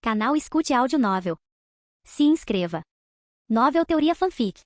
Canal Escute Áudio Novel. Se inscreva. Novel Teoria Fanfic.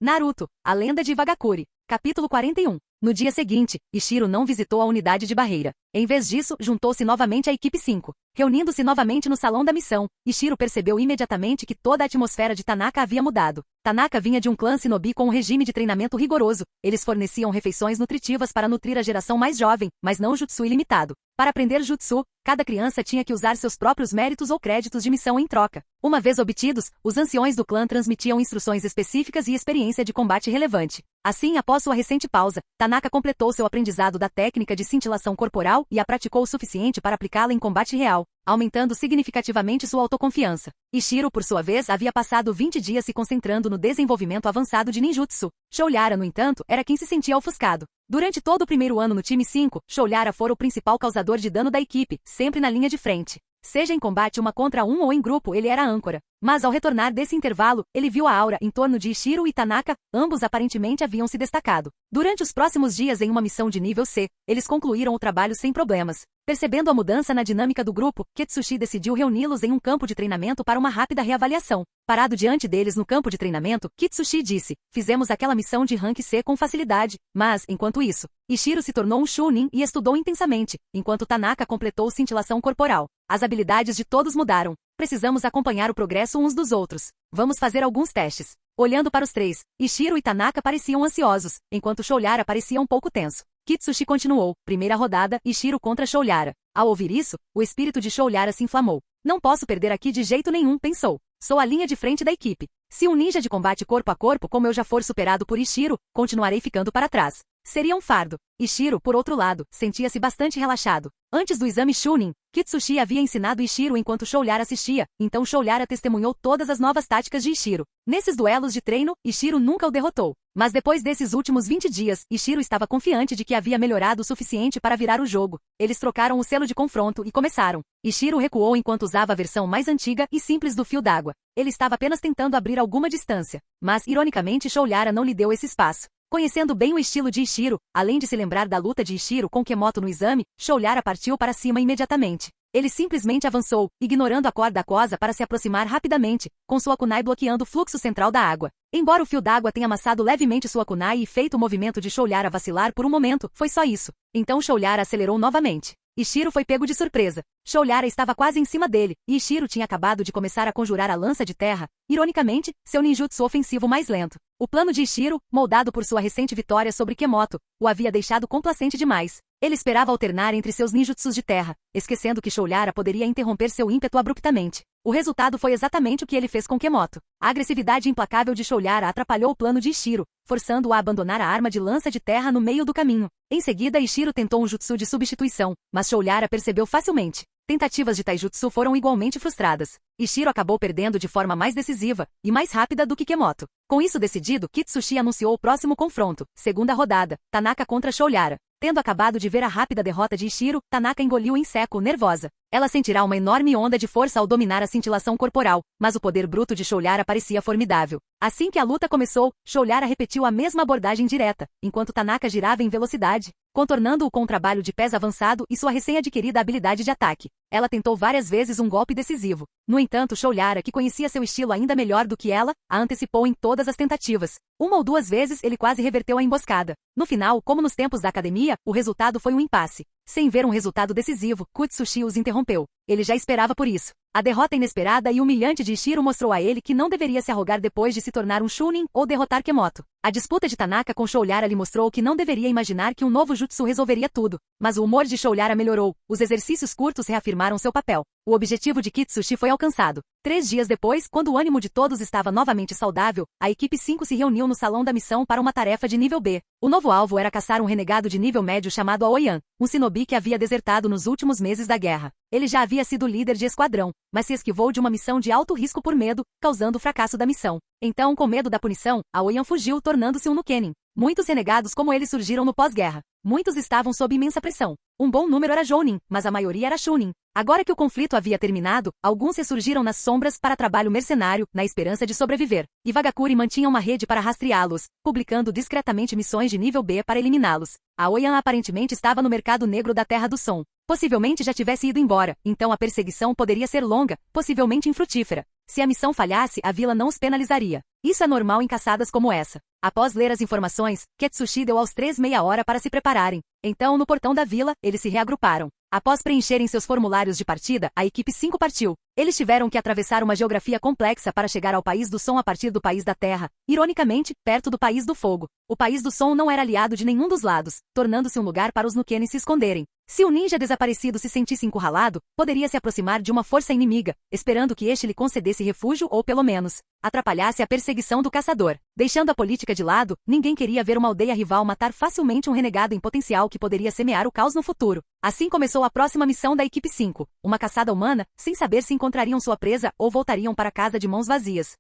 Naruto, a lenda de Wagakure. Capítulo 41. No dia seguinte, Ishiro não visitou a unidade de barreira. Em vez disso, juntou-se novamente à equipe 5. Reunindo-se novamente no salão da missão, Ishiro percebeu imediatamente que toda a atmosfera de Tanaka havia mudado. Tanaka vinha de um clã shinobi com um regime de treinamento rigoroso. Eles forneciam refeições nutritivas para nutrir a geração mais jovem, mas não jutsu ilimitado. Para aprender jutsu, cada criança tinha que usar seus próprios méritos ou créditos de missão em troca. Uma vez obtidos, os anciões do clã transmitiam instruções específicas e experiência de combate relevante. Assim, após sua recente pausa, Tanaka completou seu aprendizado da técnica de cintilação corporal e a praticou o suficiente para aplicá-la em combate real, aumentando significativamente sua autoconfiança. Ishiro, por sua vez, havia passado 20 dias se concentrando no desenvolvimento avançado de ninjutsu. Shoulyara, no entanto, era quem se sentia ofuscado. Durante todo o primeiro ano no time 5, Shoulyara fora o principal causador de dano da equipe, sempre na linha de frente. Seja em combate 1 contra 1 ou em grupo, ele era a âncora. Mas ao retornar desse intervalo, ele viu a aura em torno de Ishiro e Tanaka, ambos aparentemente haviam se destacado. Durante os próximos dias em uma missão de nível C, eles concluíram o trabalho sem problemas. Percebendo a mudança na dinâmica do grupo, Ketsushi decidiu reuni-los em um campo de treinamento para uma rápida reavaliação. Parado diante deles no campo de treinamento, Ketsushi disse: "Fizemos aquela missão de rank C com facilidade, mas, enquanto isso, Ishiro se tornou um Chunin e estudou intensamente, enquanto Tanaka completou cintilação corporal. As habilidades de todos mudaram. Precisamos acompanhar o progresso uns dos outros. Vamos fazer alguns testes." Olhando para os três, Ishiro e Tanaka pareciam ansiosos, enquanto Shoulyara parecia um pouco tenso. Kitsushi continuou. Primeira rodada, Ishiro contra Shoulyara. Ao ouvir isso, o espírito de Shoulyara se inflamou. "Não posso perder aqui de jeito nenhum", pensou. "Sou a linha de frente da equipe. Se um ninja de combate corpo a corpo como eu já for superado por Ishiro, continuarei ficando para trás. Seria um fardo." Ishiro, por outro lado, sentia-se bastante relaxado. Antes do exame Chunin, Kitsushi havia ensinado Ishiro enquanto Shoulyara assistia, então Shoulyara testemunhou todas as novas táticas de Ishiro. Nesses duelos de treino, Ishiro nunca o derrotou. Mas depois desses últimos 20 dias, Ishiro estava confiante de que havia melhorado o suficiente para virar o jogo. Eles trocaram o selo de confronto e começaram. Ishiro recuou enquanto usava a versão mais antiga e simples do fio d'água. Ele estava apenas tentando abrir alguma distância. Mas, ironicamente, Shoulyara não lhe deu esse espaço. Conhecendo bem o estilo de Ishiro, além de se lembrar da luta de Ishiro com Kemoto no exame, Shoulyara partiu para cima imediatamente. Ele simplesmente avançou, ignorando a corda aquosa para se aproximar rapidamente, com sua kunai bloqueando o fluxo central da água. Embora o fio d'água tenha amassado levemente sua kunai e feito o movimento de Shoulyara vacilar por um momento, foi só isso. Então Shoulyara acelerou novamente. Ishiro foi pego de surpresa. Shoulyara estava quase em cima dele, e Ishiro tinha acabado de começar a conjurar a lança de terra, ironicamente, seu ninjutsu ofensivo mais lento. O plano de Ishiro, moldado por sua recente vitória sobre Kemoto, o havia deixado complacente demais. Ele esperava alternar entre seus ninjutsus de terra, esquecendo que Shoulyara poderia interromper seu ímpeto abruptamente. O resultado foi exatamente o que ele fez com Kemoto. A agressividade implacável de Shoulyara atrapalhou o plano de Ishiro, forçando-o a abandonar a arma de lança de terra no meio do caminho. Em seguida, Ishiro tentou um jutsu de substituição, mas Shoulyara percebeu facilmente. Tentativas de taijutsu foram igualmente frustradas. Ishiro acabou perdendo de forma mais decisiva e mais rápida do que Kemoto. Com isso decidido, Kitsushi anunciou o próximo confronto, segunda rodada, Tanaka contra Shoulyara. Tendo acabado de ver a rápida derrota de Ishiro, Tanaka engoliu em seco, nervosa. Ela sentirá uma enorme onda de força ao dominar a cintilação corporal, mas o poder bruto de Shoulyara parecia formidável. Assim que a luta começou, Shoulyara repetiu a mesma abordagem direta, enquanto Tanaka girava em velocidade, contornando-o com um trabalho de pés avançado e sua recém-adquirida habilidade de ataque. Ela tentou várias vezes um golpe decisivo. No entanto, Shoulyara, que conhecia seu estilo ainda melhor do que ela, a antecipou em todas as tentativas. 1 ou 2 vezes ele quase reverteu a emboscada. No final, como nos tempos da academia, o resultado foi um impasse. Sem ver um resultado decisivo, Kitsushi os interrompeu. Ele já esperava por isso. A derrota inesperada e humilhante de Ishiro mostrou a ele que não deveria se arrogar depois de se tornar um Chunin ou derrotar Kemoto. A disputa de Tanaka com Shoulyara lhe mostrou que não deveria imaginar que um novo jutsu resolveria tudo. Mas o humor de Shoulyara melhorou. Os exercícios curtos reafirmaram seu papel. O objetivo de Kitsushi foi alcançado. 3 dias depois, quando o ânimo de todos estava novamente saudável, a equipe 5 se reuniu no salão da missão para uma tarefa de nível B. O novo alvo era caçar um renegado de nível médio chamado Aoyan, um shinobi que havia desertado nos últimos meses da guerra. Ele já havia sido líder de esquadrão, mas se esquivou de uma missão de alto risco por medo, causando o fracasso da missão. Então, com medo da punição, Aoyan fugiu, tornando-se um Nukenin. Muitos renegados como ele surgiram no pós-guerra. Muitos estavam sob imensa pressão. Um bom número era Jounin, mas a maioria era Chunin. Agora que o conflito havia terminado, alguns ressurgiram nas sombras para trabalho mercenário, na esperança de sobreviver. E Vagakuri mantinha uma rede para rastreá-los, publicando discretamente missões de nível B para eliminá-los. Aoyan aparentemente estava no mercado negro da Terra do Som. Possivelmente já tivesse ido embora, então a perseguição poderia ser longa, possivelmente infrutífera. Se a missão falhasse, a vila não os penalizaria. Isso é normal em caçadas como essa. Após ler as informações, Ketsushi deu aos 3 meia hora para se prepararem. Então, no portão da vila, eles se reagruparam. Após preencherem seus formulários de partida, a equipe 5 partiu. Eles tiveram que atravessar uma geografia complexa para chegar ao País do Som a partir do País da Terra, ironicamente, perto do País do Fogo. O País do Som não era aliado de nenhum dos lados, tornando-se um lugar para os Nukenes se esconderem. Se o ninja desaparecido se sentisse encurralado, poderia se aproximar de uma força inimiga, esperando que este lhe concedesse refúgio ou, pelo menos, atrapalhasse a perseguição do caçador. Deixando a política de lado, ninguém queria ver uma aldeia rival matar facilmente um renegado em potencial que poderia semear o caos no futuro. Assim começou a próxima missão da equipe 5, uma caçada humana, sem saber se encontrariam sua presa ou voltariam para casa de mãos vazias.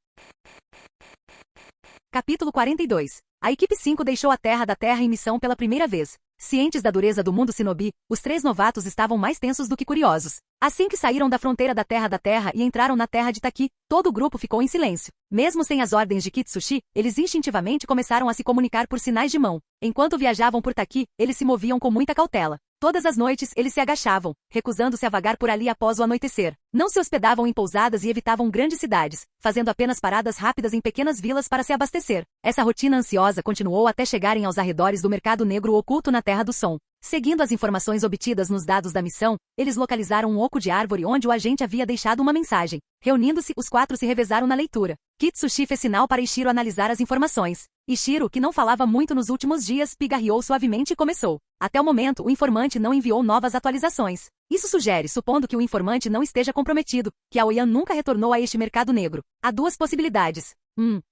Capítulo 42. A equipe 5 deixou a Terra da Terra em missão pela primeira vez. Cientes da dureza do mundo Shinobi, os 3 novatos estavam mais tensos do que curiosos. Assim que saíram da fronteira da Terra e entraram na terra de Taki, todo o grupo ficou em silêncio. Mesmo sem as ordens de Kitsushi, eles instintivamente começaram a se comunicar por sinais de mão. Enquanto viajavam por Taki, eles se moviam com muita cautela. Todas as noites, eles se agachavam, recusando-se a vagar por ali após o anoitecer. Não se hospedavam em pousadas e evitavam grandes cidades, fazendo apenas paradas rápidas em pequenas vilas para se abastecer. Essa rotina ansiosa continuou até chegarem aos arredores do mercado negro oculto na Terra do Som. Seguindo as informações obtidas nos dados da missão, eles localizaram um oco de árvore onde o agente havia deixado uma mensagem. Reunindo-se, os 4 se revezaram na leitura. Kitsushi fez sinal para Ishiro analisar as informações. Ishiro, que não falava muito nos últimos dias, pigarreou suavemente e começou. Até o momento, o informante não enviou novas atualizações. Isso sugere, supondo que o informante não esteja comprometido, que Aoyan nunca retornou a este mercado negro. Há 2 possibilidades.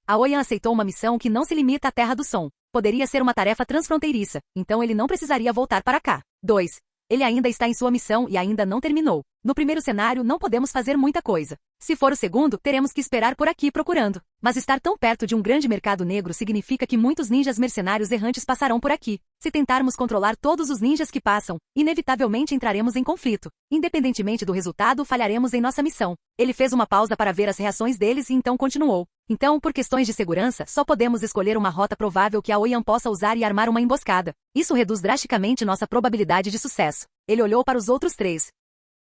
Aoyan aceitou uma missão que não se limita à Terra do Som. Poderia ser uma tarefa transfronteiriça, então ele não precisaria voltar para cá. 2. Ele ainda está em sua missão e ainda não terminou. No primeiro cenário, não podemos fazer muita coisa. Se for o segundo, teremos que esperar por aqui procurando. Mas estar tão perto de um grande mercado negro significa que muitos ninjas mercenários errantes passarão por aqui. Se tentarmos controlar todos os ninjas que passam, inevitavelmente entraremos em conflito. Independentemente do resultado, falharemos em nossa missão. Ele fez uma pausa para ver as reações deles e então continuou. Então, por questões de segurança, só podemos escolher uma rota provável que Aoyan possa usar e armar uma emboscada. Isso reduz drasticamente nossa probabilidade de sucesso. Ele olhou para os outros 3.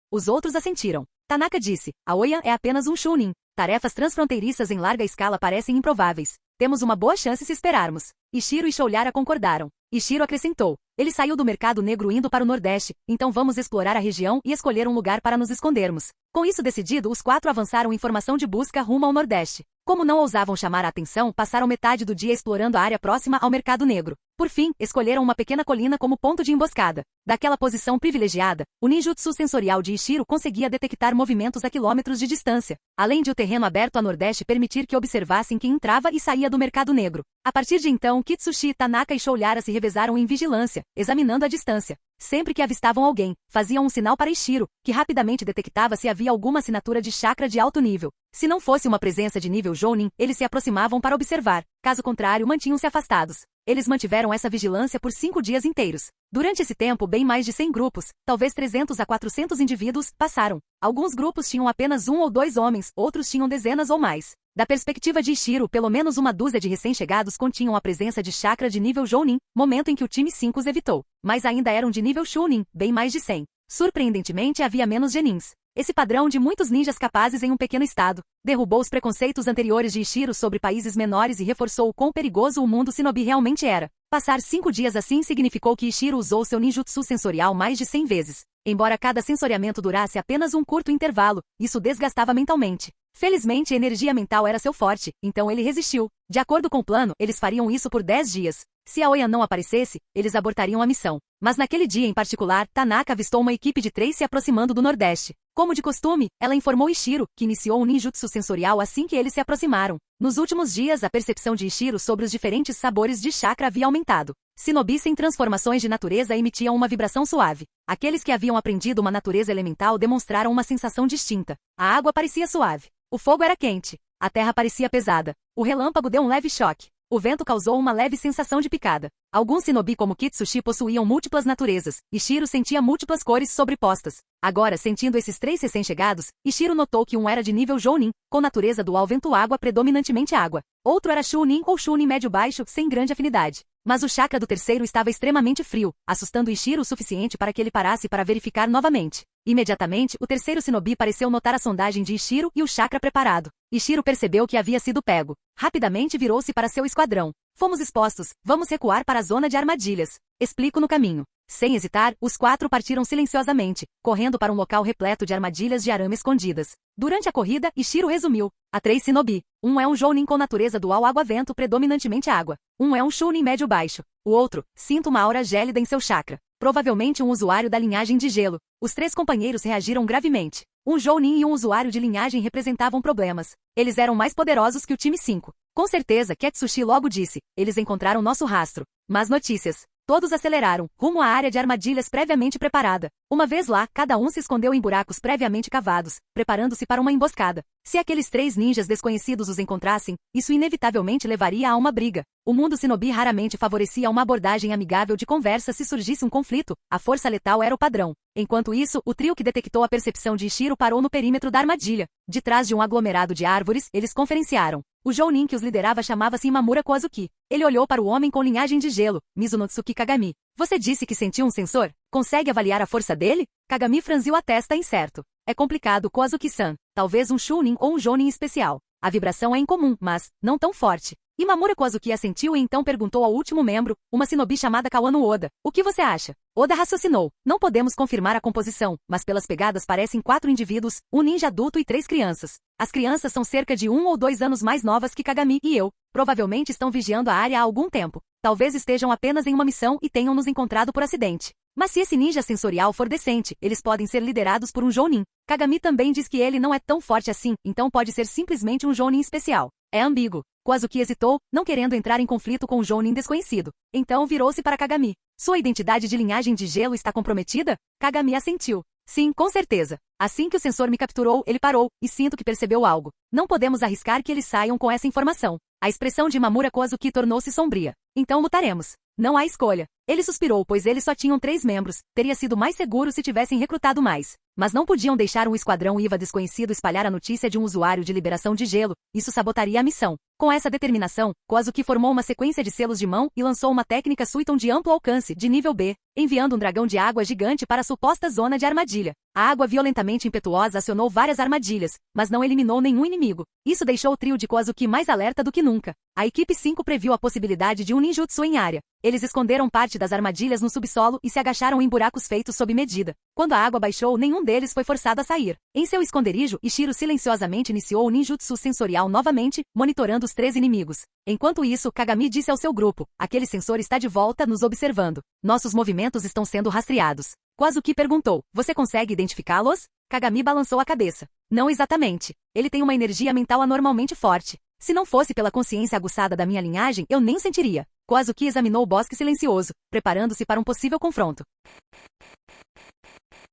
Os outros assentiram. Tanaka disse, Aoyan é apenas um Chunin. Tarefas transfronteiriças em larga escala parecem improváveis. Temos uma boa chance se esperarmos. Ishiro e Shoulyara concordaram. Ishiro acrescentou. Ele saiu do mercado negro indo para o Nordeste, então vamos explorar a região e escolher um lugar para nos escondermos. Com isso decidido, os 4 avançaram em formação de busca rumo ao Nordeste. Como não ousavam chamar a atenção, passaram metade do dia explorando a área próxima ao mercado negro. Por fim, escolheram uma pequena colina como ponto de emboscada. Daquela posição privilegiada, o ninjutsu sensorial de Ishiro conseguia detectar movimentos a quilômetros de distância, além de o terreno aberto a Nordeste permitir que observassem quem entrava e saía do mercado negro. A partir de então, Kitsushi, Tanaka e Shoulyara se revezaram em vigilância, examinando a distância. Sempre que avistavam alguém, faziam um sinal para Ishiro, que rapidamente detectava se havia alguma assinatura de chakra de alto nível. Se não fosse uma presença de nível Jounin, eles se aproximavam para observar. Caso contrário, mantinham-se afastados. Eles mantiveram essa vigilância por 5 dias inteiros. Durante esse tempo, bem mais de 100 grupos, talvez 300 a 400 indivíduos, passaram. Alguns grupos tinham apenas 1 ou 2 homens, outros tinham dezenas ou mais. Da perspectiva de Ishiro, pelo menos uma dúzia de recém-chegados continham a presença de chakra de nível Jounin, momento em que o time 5 os evitou. Mas ainda eram de nível Chunin, bem mais de 100. Surpreendentemente, havia menos genins. Esse padrão de muitos ninjas capazes em um pequeno estado derrubou os preconceitos anteriores de Ishiro sobre países menores e reforçou o quão perigoso o mundo Shinobi realmente era. Passar 5 dias assim significou que Ishiro usou seu ninjutsu sensorial mais de 100 vezes. Embora cada sensoriamento durasse apenas um curto intervalo, isso desgastava mentalmente. Felizmente, a energia mental era seu forte, então ele resistiu. De acordo com o plano, eles fariam isso por 10 dias. Se Aoyan não aparecesse, eles abortariam a missão. Mas naquele dia em particular, Tanaka avistou uma equipe de 3 se aproximando do Nordeste. Como de costume, ela informou Ishiro, que iniciou um ninjutsu sensorial assim que eles se aproximaram. Nos últimos dias, a percepção de Ishiro sobre os diferentes sabores de chakra havia aumentado. Shinobi sem transformações de natureza emitiam uma vibração suave. Aqueles que haviam aprendido uma natureza elemental demonstraram uma sensação distinta. A água parecia suave. O fogo era quente. A terra parecia pesada. O relâmpago deu um leve choque. O vento causou uma leve sensação de picada. Alguns shinobi como Kitsushi possuíam múltiplas naturezas, e Shiro sentia múltiplas cores sobrepostas. Agora, sentindo esses três recém-chegados, Ishiro notou que um era de nível Jounin, com natureza dual vento-água predominantemente água. Outro era Chunin ou Chunin médio-baixo, sem grande afinidade. Mas o chakra do terceiro estava extremamente frio, assustando Ishiro o suficiente para que ele parasse para verificar novamente. Imediatamente, o terceiro shinobi pareceu notar a sondagem de Ishiro e o chakra preparado. Ishiro percebeu que havia sido pego. Rapidamente virou-se para seu esquadrão. Fomos expostos, vamos recuar para a zona de armadilhas. Explico no caminho. Sem hesitar, os 4 partiram silenciosamente, correndo para um local repleto de armadilhas de arame escondidas. Durante a corrida, Ishiro resumiu. Há 3 shinobi. Um é um Jounin com natureza dual água-vento predominantemente água. Um é um Chunin médio-baixo. O outro, sinto uma aura gélida em seu chakra. Provavelmente um usuário da linhagem de gelo. Os 3 companheiros reagiram gravemente. Um Jounin e um usuário de linhagem representavam problemas. Eles eram mais poderosos que o time 5. Com certeza, Ketsushi logo disse. Eles encontraram nosso rastro. Más notícias. Todos aceleraram, rumo à área de armadilhas previamente preparada. Uma vez lá, cada um se escondeu em buracos previamente cavados, preparando-se para uma emboscada. Se aqueles 3 ninjas desconhecidos os encontrassem, isso inevitavelmente levaria a uma briga. O mundo shinobi raramente favorecia uma abordagem amigável de conversa se surgisse um conflito. A força letal era o padrão. Enquanto isso, o trio que detectou a percepção de Ishiro parou no perímetro da armadilha. De trás de um aglomerado de árvores, eles conferenciaram. O Jounin que os liderava chamava-se Imamura Koazuki. Ele olhou para o homem com linhagem de gelo, Mizunotsuki Kagami. Você disse que sentiu um sensor? Consegue avaliar a força dele? Kagami franziu a testa incerto. É complicado, Koazuki-san. Talvez um Chunin ou um Jounin especial. A vibração é incomum, mas não tão forte. Imamura Koazuki assentiu e então perguntou ao último membro, uma shinobi chamada Kawano Oda. O que você acha? Oda raciocinou. Não podemos confirmar a composição, mas pelas pegadas parecem 4 indivíduos, um ninja adulto e 3 crianças. As crianças são cerca de 1 ou 2 anos mais novas que Kagami e eu. Provavelmente estão vigiando a área há algum tempo. Talvez estejam apenas em uma missão e tenham nos encontrado por acidente. Mas se esse ninja sensorial for decente, eles podem ser liderados por um Jounin. Kagami também diz que ele não é tão forte assim, então pode ser simplesmente um Jounin especial. É ambíguo. Koazuki hesitou, não querendo entrar em conflito com o Jounin desconhecido. Então virou-se para Kagami. Sua identidade de linhagem de gelo está comprometida? Kagami assentiu. Sim, com certeza. Assim que o sensor me capturou, ele parou, e sinto que percebeu algo. Não podemos arriscar que eles saiam com essa informação. A expressão de Imamura Koazuki tornou-se sombria. Então lutaremos. Não há escolha. Ele suspirou, pois eles só tinham 3 membros. Teria sido mais seguro se tivessem recrutado mais. Mas não podiam deixar um esquadrão IVA desconhecido espalhar a notícia de um usuário de liberação de gelo. Isso sabotaria a missão. Com essa determinação, Koazuki formou uma sequência de selos de mão e lançou uma técnica Suiton de amplo alcance, de nível B, enviando um dragão de água gigante para a suposta zona de armadilha. A água violentamente impetuosa acionou várias armadilhas, mas não eliminou nenhum inimigo. Isso deixou o trio de Koazuki mais alerta do que nunca. A equipe 5 previu a possibilidade de um ninjutsu em área. Eles esconderam parte das armadilhas no subsolo e se agacharam em buracos feitos sob medida. Quando a água baixou, nenhum deles foi forçado a sair. Em seu esconderijo, Ishiro silenciosamente iniciou o ninjutsu sensorial novamente, monitorando os 3 inimigos. Enquanto isso, Kagami disse ao seu grupo, aquele sensor está de volta nos observando. Nossos movimentos estão sendo rastreados. Koazuki perguntou, você consegue identificá-los? Kagami balançou a cabeça. Não exatamente. Ele tem uma energia mental anormalmente forte. Se não fosse pela consciência aguçada da minha linhagem, eu nem sentiria. Koazuki examinou o bosque silencioso, preparando-se para um possível confronto.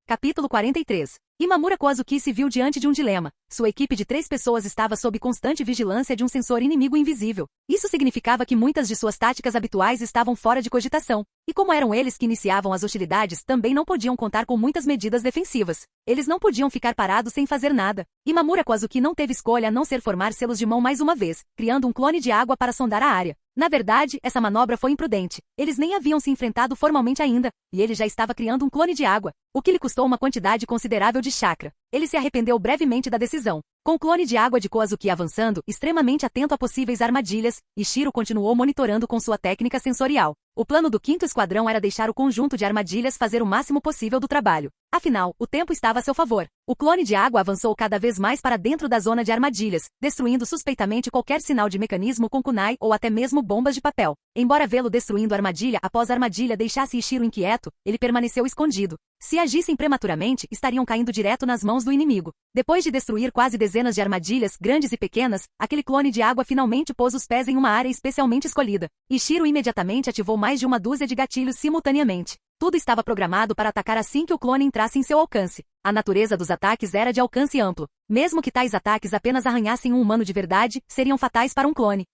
Capítulo 43. Imamura Koazuki se viu diante de um dilema. Sua equipe de 3 pessoas estava sob constante vigilância de um sensor inimigo invisível. Isso significava que muitas de suas táticas habituais estavam fora de cogitação. E como eram eles que iniciavam as hostilidades, também não podiam contar com muitas medidas defensivas. Eles não podiam ficar parados sem fazer nada. Imamura Koazuki não teve escolha a não ser formar selos de mão mais uma vez, criando um clone de água para sondar a área. Na verdade, essa manobra foi imprudente. Eles nem haviam se enfrentado formalmente ainda, e ele já estava criando um clone de água, o que lhe custou uma quantidade considerável de chakra. Ele se arrependeu brevemente da decisão. Com o clone de água de Koazuki avançando, extremamente atento a possíveis armadilhas, Ishiro continuou monitorando com sua técnica sensorial. O plano do 5º esquadrão era deixar o conjunto de armadilhas fazer o máximo possível do trabalho. Afinal, o tempo estava a seu favor. O clone de água avançou cada vez mais para dentro da zona de armadilhas, destruindo suspeitamente qualquer sinal de mecanismo com kunai ou até mesmo bombas de papel. Embora vê-lo destruindo a armadilha após a armadilha deixasse Ishiro inquieto, ele permaneceu escondido. Se agissem prematuramente, estariam caindo direto nas mãos do inimigo. Depois de destruir quase dezenas de armadilhas, grandes e pequenas, aquele clone de água finalmente pôs os pés em uma área especialmente escolhida. Ishiro imediatamente ativou mais de uma dúzia de gatilhos simultaneamente. Tudo estava programado para atacar assim que o clone entrasse em seu alcance. A natureza dos ataques era de alcance amplo. Mesmo que tais ataques apenas arranhassem um humano de verdade, seriam fatais para um clone.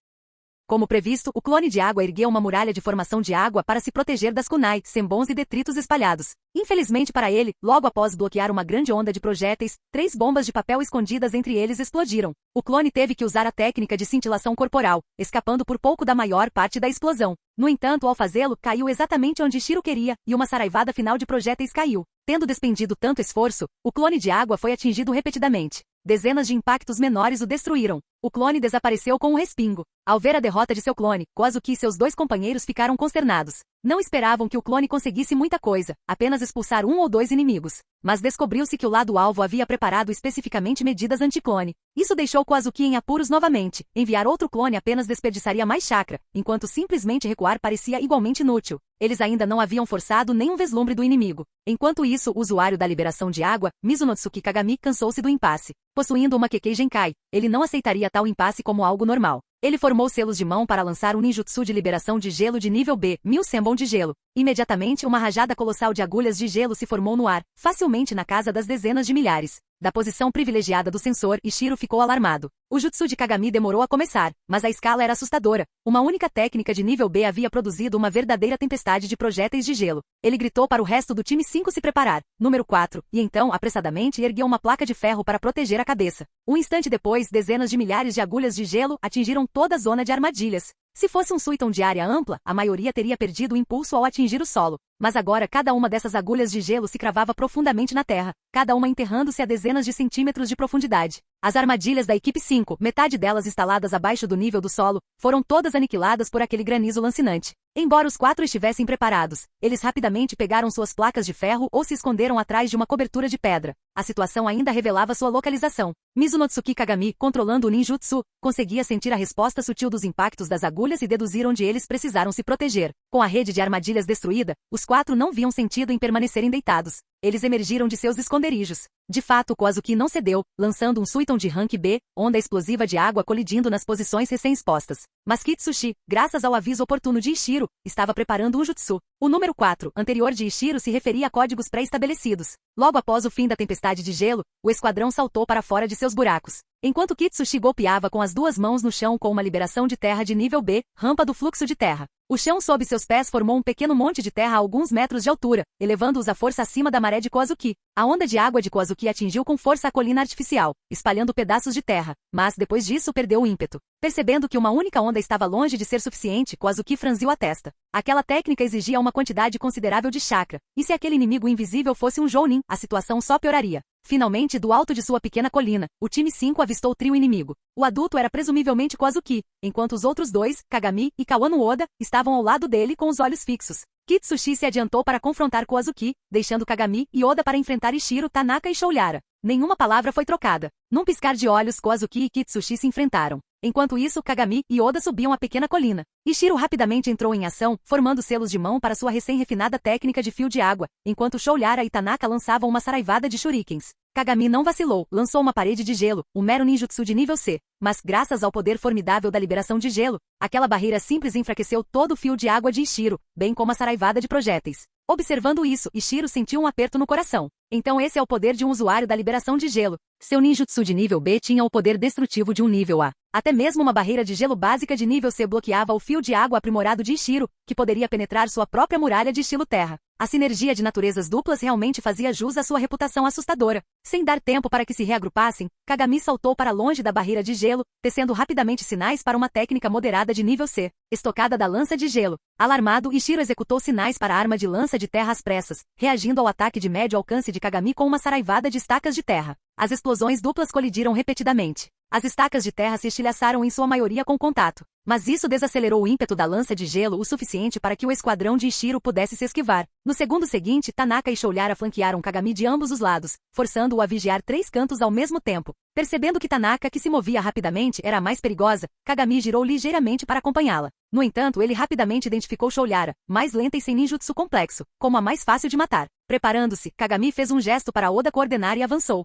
Como previsto, o clone de água ergueu uma muralha de formação de água para se proteger das kunai, sembons e detritos espalhados. Infelizmente para ele, logo após bloquear uma grande onda de projéteis, 3 bombas de papel escondidas entre eles explodiram. O clone teve que usar a técnica de cintilação corporal, escapando por pouco da maior parte da explosão. No entanto, ao fazê-lo, caiu exatamente onde Shiro queria, e uma saraivada final de projéteis caiu. Tendo despendido tanto esforço, o clone de água foi atingido repetidamente. Dezenas de impactos menores o destruíram. O clone desapareceu com um respingo. Ao ver a derrota de seu clone, Kozuki e seus 2 companheiros ficaram consternados. Não esperavam que o clone conseguisse muita coisa, apenas expulsar 1 ou 2 inimigos. Mas descobriu-se que o lado-alvo havia preparado especificamente medidas anticlone. Isso deixou Kozuki em apuros novamente. Enviar outro clone apenas desperdiçaria mais chakra, enquanto simplesmente recuar parecia igualmente inútil. Eles ainda não haviam forçado nenhum vislumbre do inimigo. Enquanto isso, o usuário da liberação de água, Mizunotsuki Kagami, cansou-se do impasse. Possuindo uma Kekkei Genkai, ele não aceitaria tal impasse como algo normal. Ele formou selos de mão para lançar um ninjutsu de liberação de gelo de nível B, 1000 Senbon de gelo. Imediatamente, uma rajada colossal de agulhas de gelo se formou no ar, facilmente na casa das dezenas de milhares. Da posição privilegiada do sensor, Ishiro ficou alarmado. O jutsu de Kagami demorou a começar, mas a escala era assustadora. Uma única técnica de nível B havia produzido uma verdadeira tempestade de projéteis de gelo. Ele gritou para o resto do time 5 se preparar, número 4, e então, apressadamente, ergueu uma placa de ferro para proteger a cabeça. Um instante depois, dezenas de milhares de agulhas de gelo atingiram toda a zona de armadilhas. Se fosse um suiton de área ampla, a maioria teria perdido o impulso ao atingir o solo. Mas agora cada uma dessas agulhas de gelo se cravava profundamente na terra, cada uma enterrando-se a dezenas de centímetros de profundidade. As armadilhas da equipe 5, metade delas instaladas abaixo do nível do solo, foram todas aniquiladas por aquele granizo lancinante. Embora os 4 estivessem preparados, eles rapidamente pegaram suas placas de ferro ou se esconderam atrás de uma cobertura de pedra. A situação ainda revelava sua localização. Mizunotsuki Kagami, controlando o ninjutsu, conseguia sentir a resposta sutil dos impactos das agulhas e deduzir onde eles precisaram se proteger. Com a rede de armadilhas destruída, os 4 não viam sentido em permanecerem deitados. Eles emergiram de seus esconderijos. De fato, Kozuki não cedeu, lançando um suiton de rank B, onda explosiva de água colidindo nas posições recém-expostas. Mas Kitsushi, graças ao aviso oportuno de Ishiro, estava preparando um jutsu. O número 4, anterior de Ishiro, se referia a códigos pré-estabelecidos. Logo após o fim da tempestade de gelo, o esquadrão saltou para fora de seus buracos. Enquanto Kitsushi golpeava com as 2 mãos no chão com uma liberação de terra de nível B, rampa do fluxo de terra. O chão sob seus pés formou um pequeno monte de terra a alguns metros de altura, elevando-os à força acima da maré de Kozuki. A onda de água de Kozuki atingiu com força a colina artificial, espalhando pedaços de terra, mas depois disso perdeu o ímpeto. Percebendo que uma única onda estava longe de ser suficiente, Kozuki franziu a testa. Aquela técnica exigia uma quantidade considerável de chakra, e se aquele inimigo invisível fosse um jounin, a situação só pioraria. Finalmente, do alto de sua pequena colina, o time 5 avistou o trio inimigo. O adulto era presumivelmente Kozuki, enquanto os outros 2, Kagami e Kawano Oda, estavam ao lado dele com os olhos fixos. Kitsushi se adiantou para confrontar Kozuki, deixando Kagami e Oda para enfrentar Ishiro, Tanaka e Shoulyara. Nenhuma palavra foi trocada. Num piscar de olhos, Kozuki e Kitsushi se enfrentaram. Enquanto isso, Kagami e Oda subiam a pequena colina. Ishiro rapidamente entrou em ação, formando selos de mão para sua recém-refinada técnica de fio de água, enquanto Shoulyara e Tanaka lançavam uma saraivada de shurikens. Kagami não vacilou, lançou uma parede de gelo, um mero ninjutsu de nível C. Mas, graças ao poder formidável da liberação de gelo, aquela barreira simples enfraqueceu todo o fio de água de Ishiro, bem como a saraivada de projéteis. Observando isso, Ishiro sentiu um aperto no coração. Então esse é o poder de um usuário da liberação de gelo. Seu ninjutsu de nível B tinha o poder destrutivo de um nível A. Até mesmo uma barreira de gelo básica de nível C bloqueava o fio de água aprimorado de Ishiro, que poderia penetrar sua própria muralha de estilo terra. A sinergia de naturezas duplas realmente fazia jus à sua reputação assustadora. Sem dar tempo para que se reagrupassem, Kagami saltou para longe da barreira de gelo, tecendo rapidamente sinais para uma técnica moderada de nível C, estocada da lança de gelo. Alarmado, Ishiro executou sinais para a arma de lança de terra às pressas, reagindo ao ataque de médio alcance de Kagami com uma saraivada de estacas de terra. As explosões duplas colidiram repetidamente. As estacas de terra se estilhaçaram em sua maioria com contato. Mas isso desacelerou o ímpeto da lança de gelo o suficiente para que o esquadrão de Ishiro pudesse se esquivar. No segundo seguinte, Tanaka e Shoulyara flanquearam Kagami de ambos os lados, forçando-o a vigiar 3 cantos ao mesmo tempo. Percebendo que Tanaka, que se movia rapidamente, era a mais perigosa, Kagami girou ligeiramente para acompanhá-la. No entanto, ele rapidamente identificou Shoulyara, mais lenta e sem ninjutsu complexo, como a mais fácil de matar. Preparando-se, Kagami fez um gesto para Oda coordenar e avançou.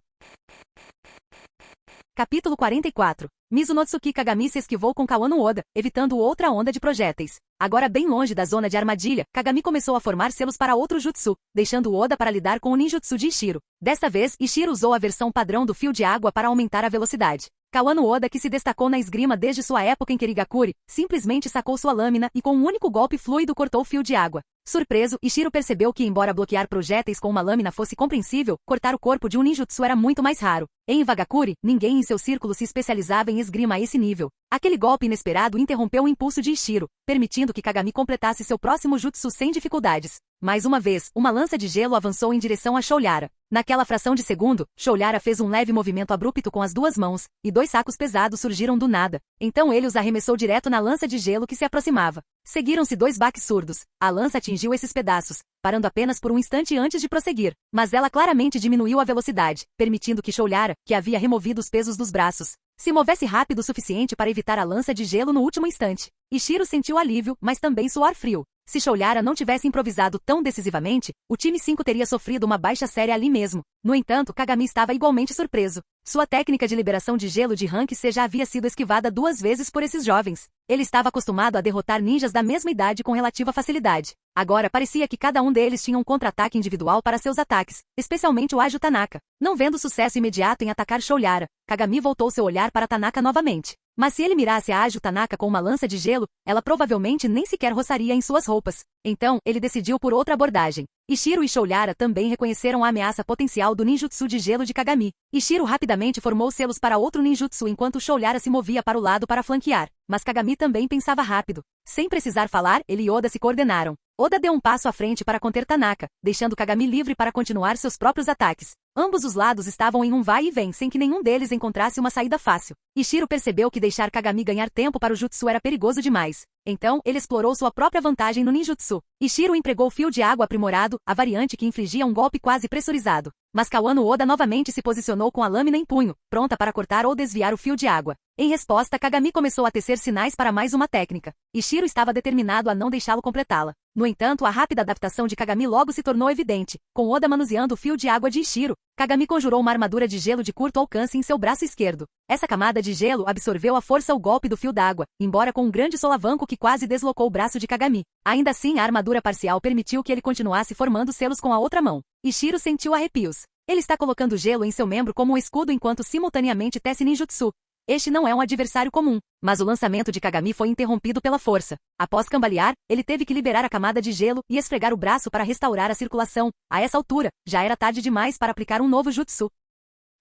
Capítulo 44. Mizunotsuki Kagami se esquivou com Kawano Oda, evitando outra onda de projéteis. Agora bem longe da zona de armadilha, Kagami começou a formar selos para outro jutsu, deixando Oda para lidar com o ninjutsu de Ishiro. Desta vez, Ishiro usou a versão padrão do fio de água para aumentar a velocidade. Kawano Oda, que se destacou na esgrima desde sua época em Kirigakure, simplesmente sacou sua lâmina e com um único golpe fluido cortou o fio de água. Surpreso, Ishiro percebeu que, embora bloquear projéteis com uma lâmina fosse compreensível, cortar o corpo de um ninjutsu era muito mais raro. Em Vagakure, ninguém em seu círculo se especializava em esgrima a esse nível. Aquele golpe inesperado interrompeu o impulso de Ishiro, permitindo que Kagami completasse seu próximo jutsu sem dificuldades. Mais uma vez, uma lança de gelo avançou em direção a Shoulyara. Naquela fração de segundo, Shoulyara fez um leve movimento abrupto com as duas mãos, e 2 sacos pesados surgiram do nada. Então ele os arremessou direto na lança de gelo que se aproximava. Seguiram-se 2 baques surdos. A lança atingiu esses pedaços, parando apenas por um instante antes de prosseguir. Mas ela claramente diminuiu a velocidade, permitindo que Shoulyara, que havia removido os pesos dos braços, se movesse rápido o suficiente para evitar a lança de gelo no último instante. Ishiro sentiu alívio, mas também suor frio. Se Shoulyara não tivesse improvisado tão decisivamente, o time 5 teria sofrido uma baixa séria ali mesmo. No entanto, Kagami estava igualmente surpreso. Sua técnica de liberação de gelo de Rank C já havia sido esquivada 2 vezes por esses jovens. Ele estava acostumado a derrotar ninjas da mesma idade com relativa facilidade. Agora parecia que cada um deles tinha um contra-ataque individual para seus ataques, especialmente o Aju Tanaka. Não vendo sucesso imediato em atacar Shoulyara, Kagami voltou seu olhar para Tanaka novamente. Mas se ele mirasse a Aju Tanaka com uma lança de gelo, ela provavelmente nem sequer roçaria em suas roupas. Então, ele decidiu por outra abordagem. Ishiro e Shoulyara também reconheceram a ameaça potencial do ninjutsu de gelo de Kagami. Ishiro rapidamente formou selos para outro ninjutsu enquanto Shoulyara se movia para o lado para flanquear. Mas Kagami também pensava rápido. Sem precisar falar, ele e Oda se coordenaram. Oda deu um passo à frente para conter Tanaka, deixando Kagami livre para continuar seus próprios ataques. Ambos os lados estavam em um vai e vem sem que nenhum deles encontrasse uma saída fácil. Ishiro percebeu que deixar Kagami ganhar tempo para o jutsu era perigoso demais. Então, ele explorou sua própria vantagem no ninjutsu. Ishiro empregou o fio de água aprimorado, a variante que infligia um golpe quase pressurizado. Mas Kawano Oda novamente se posicionou com a lâmina em punho, pronta para cortar ou desviar o fio de água. Em resposta, Kagami começou a tecer sinais para mais uma técnica. Ishiro estava determinado a não deixá-lo completá-la. No entanto, a rápida adaptação de Kagami logo se tornou evidente. Com Oda manuseando o fio de água de Ishiro, Kagami conjurou uma armadura de gelo de curto alcance em seu braço esquerdo. Essa camada de gelo absorveu à força o golpe do fio d'água, embora com um grande solavanco que quase deslocou o braço de Kagami. Ainda assim, a armadura parcial permitiu que ele continuasse formando selos com a outra mão. Ishiro sentiu arrepios. Ele está colocando gelo em seu membro como um escudo enquanto simultaneamente tece ninjutsu. Este não é um adversário comum, mas o lançamento de Kagami foi interrompido pela força. Após cambalear, ele teve que liberar a camada de gelo e esfregar o braço para restaurar a circulação. A essa altura, já era tarde demais para aplicar um novo jutsu.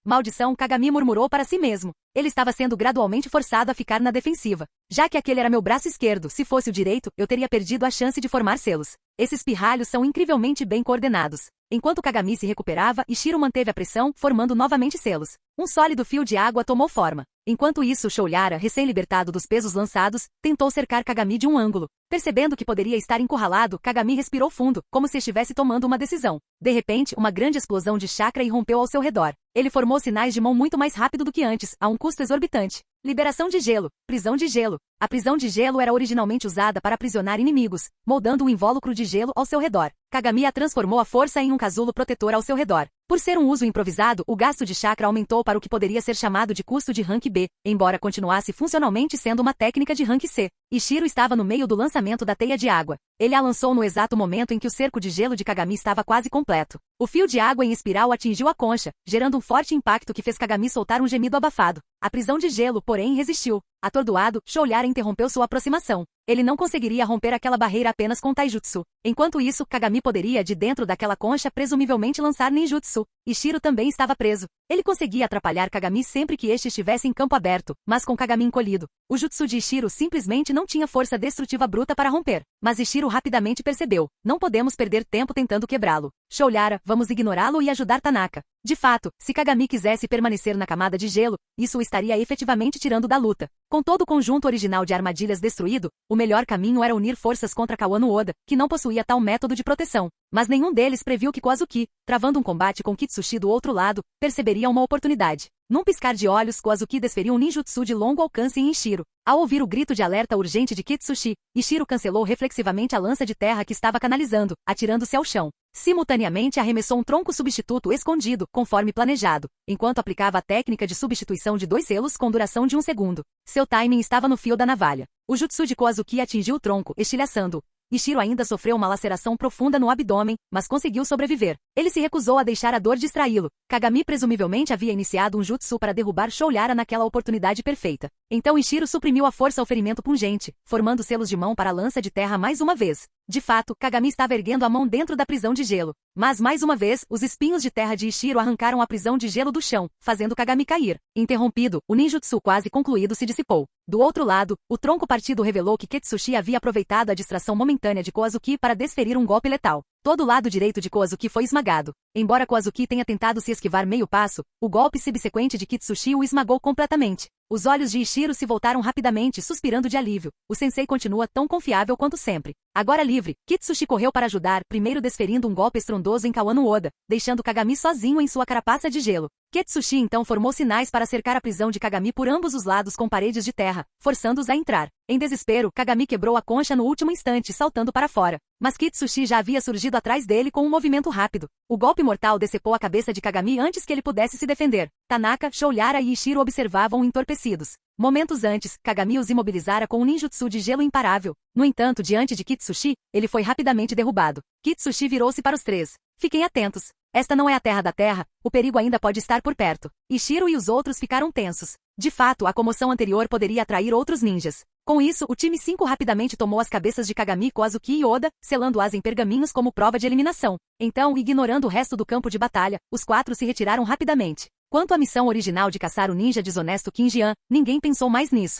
Maldição, Kagami murmurou para si mesmo. Ele estava sendo gradualmente forçado a ficar na defensiva. Já que aquele era meu braço esquerdo, se fosse o direito, eu teria perdido a chance de formar selos. Esses pirralhos são incrivelmente bem coordenados. Enquanto Kagami se recuperava, Ishiro manteve a pressão, formando novamente selos. Um sólido fio de água tomou forma. Enquanto isso, Shoulyara, recém-libertado dos pesos lançados, tentou cercar Kagami de um ângulo. Percebendo que poderia estar encurralado, Kagami respirou fundo, como se estivesse tomando uma decisão. De repente, uma grande explosão de chakra irrompeu ao seu redor. Ele formou sinais de mão muito mais rápido do que antes, a um custo exorbitante. Liberação de gelo. Prisão de gelo. A prisão de gelo era originalmente usada para aprisionar inimigos, moldando um invólucro de gelo ao seu redor. Kagami a transformou à força em um casulo protetor ao seu redor. Por ser um uso improvisado, o gasto de chakra aumentou para o que poderia ser chamado de custo de rank B, embora continuasse funcionalmente sendo uma técnica de rank C. Ishiro estava no meio do lançamento da teia de água. Ele a lançou no exato momento em que o cerco de gelo de Kagami estava quase completo. O fio de água em espiral atingiu a concha, gerando um forte impacto que fez Kagami soltar um gemido abafado. A prisão de gelo, porém, resistiu. Atordoado, Shoulyara interrompeu sua aproximação. Ele não conseguiria romper aquela barreira apenas com taijutsu. Enquanto isso, Kagami poderia, de dentro daquela concha, presumivelmente lançar ninjutsu. Ishiro também estava preso. Ele conseguia atrapalhar Kagami sempre que este estivesse em campo aberto, mas com Kagami encolhido. O jutsu de Ishiro simplesmente não tinha força destrutiva bruta para romper. Mas Ishiro rapidamente percebeu. Não podemos perder tempo tentando quebrá-lo. Shoulyara, vamos ignorá-lo e ajudar Tanaka. De fato, se Kagami quisesse permanecer na camada de gelo, isso o estaria efetivamente tirando da luta. Com todo o conjunto original de armadilhas destruído, o melhor caminho era unir forças contra Kawano Oda, que não possuía tal método de proteção. Mas nenhum deles previu que Kozuki, travando um combate com Kitsushi do outro lado, perceberia uma oportunidade. Num piscar de olhos, Kozuki desferiu um ninjutsu de longo alcance em Ishiro. Ao ouvir o grito de alerta urgente de Kitsushi, Ishiro cancelou reflexivamente a lança de terra que estava canalizando, atirando-se ao chão. Simultaneamente arremessou um tronco substituto escondido, conforme planejado, enquanto aplicava a técnica de substituição de 2 selos com duração de 1 segundo. Seu timing estava no fio da navalha. O jutsu de Kozuki atingiu o tronco, estilhaçando-o. Ishiro ainda sofreu uma laceração profunda no abdômen, mas conseguiu sobreviver. Ele se recusou a deixar a dor distraí-lo. Kagami presumivelmente havia iniciado um jutsu para derrubar Shoulyara naquela oportunidade perfeita. Então Ishiro suprimiu à força o ferimento pungente, formando selos de mão para a lança de terra mais uma vez. De fato, Kagami estava erguendo a mão dentro da prisão de gelo. Mas, mais uma vez, os espinhos de terra de Ishiro arrancaram a prisão de gelo do chão, fazendo Kagami cair. Interrompido, o ninjutsu quase concluído se dissipou. Do outro lado, o tronco partido revelou que Ketsushi havia aproveitado a distração momentânea de Koazuki para desferir um golpe letal. Todo o lado direito de Koazuki foi esmagado. Embora Koazuki tenha tentado se esquivar meio passo, o golpe subsequente de Kitsushi o esmagou completamente. Os olhos de Ishiro se voltaram rapidamente, suspirando de alívio. O sensei continua tão confiável quanto sempre. Agora livre, Kitsushi correu para ajudar, primeiro desferindo um golpe estrondoso em Kawano Oda, deixando Kagami sozinho em sua carapaça de gelo. Ketsushi então formou sinais para cercar a prisão de Kagami por ambos os lados com paredes de terra, forçando-os a entrar. Em desespero, Kagami quebrou a concha no último instante, saltando para fora. Mas Kitsushi já havia surgido atrás dele com um movimento rápido. O golpe mortal decepou a cabeça de Kagami antes que ele pudesse se defender. Tanaka, Shoulyara e Ishiro observavam entorpecidos. Momentos antes, Kagami os imobilizara com um ninjutsu de gelo imparável. No entanto, diante de Kitsushi, ele foi rapidamente derrubado. Kitsushi virou-se para os três. Fiquem atentos. Esta não é a terra da terra, o perigo ainda pode estar por perto. Ishiro e os outros ficaram tensos. De fato, a comoção anterior poderia atrair outros ninjas. Com isso, o time 5 rapidamente tomou as cabeças de Kagami, Koazuki e Oda, selando-as em pergaminhos como prova de eliminação. Então, ignorando o resto do campo de batalha, os 4 se retiraram rapidamente. Quanto à missão original de caçar o ninja desonesto Kinjian, ninguém pensou mais nisso.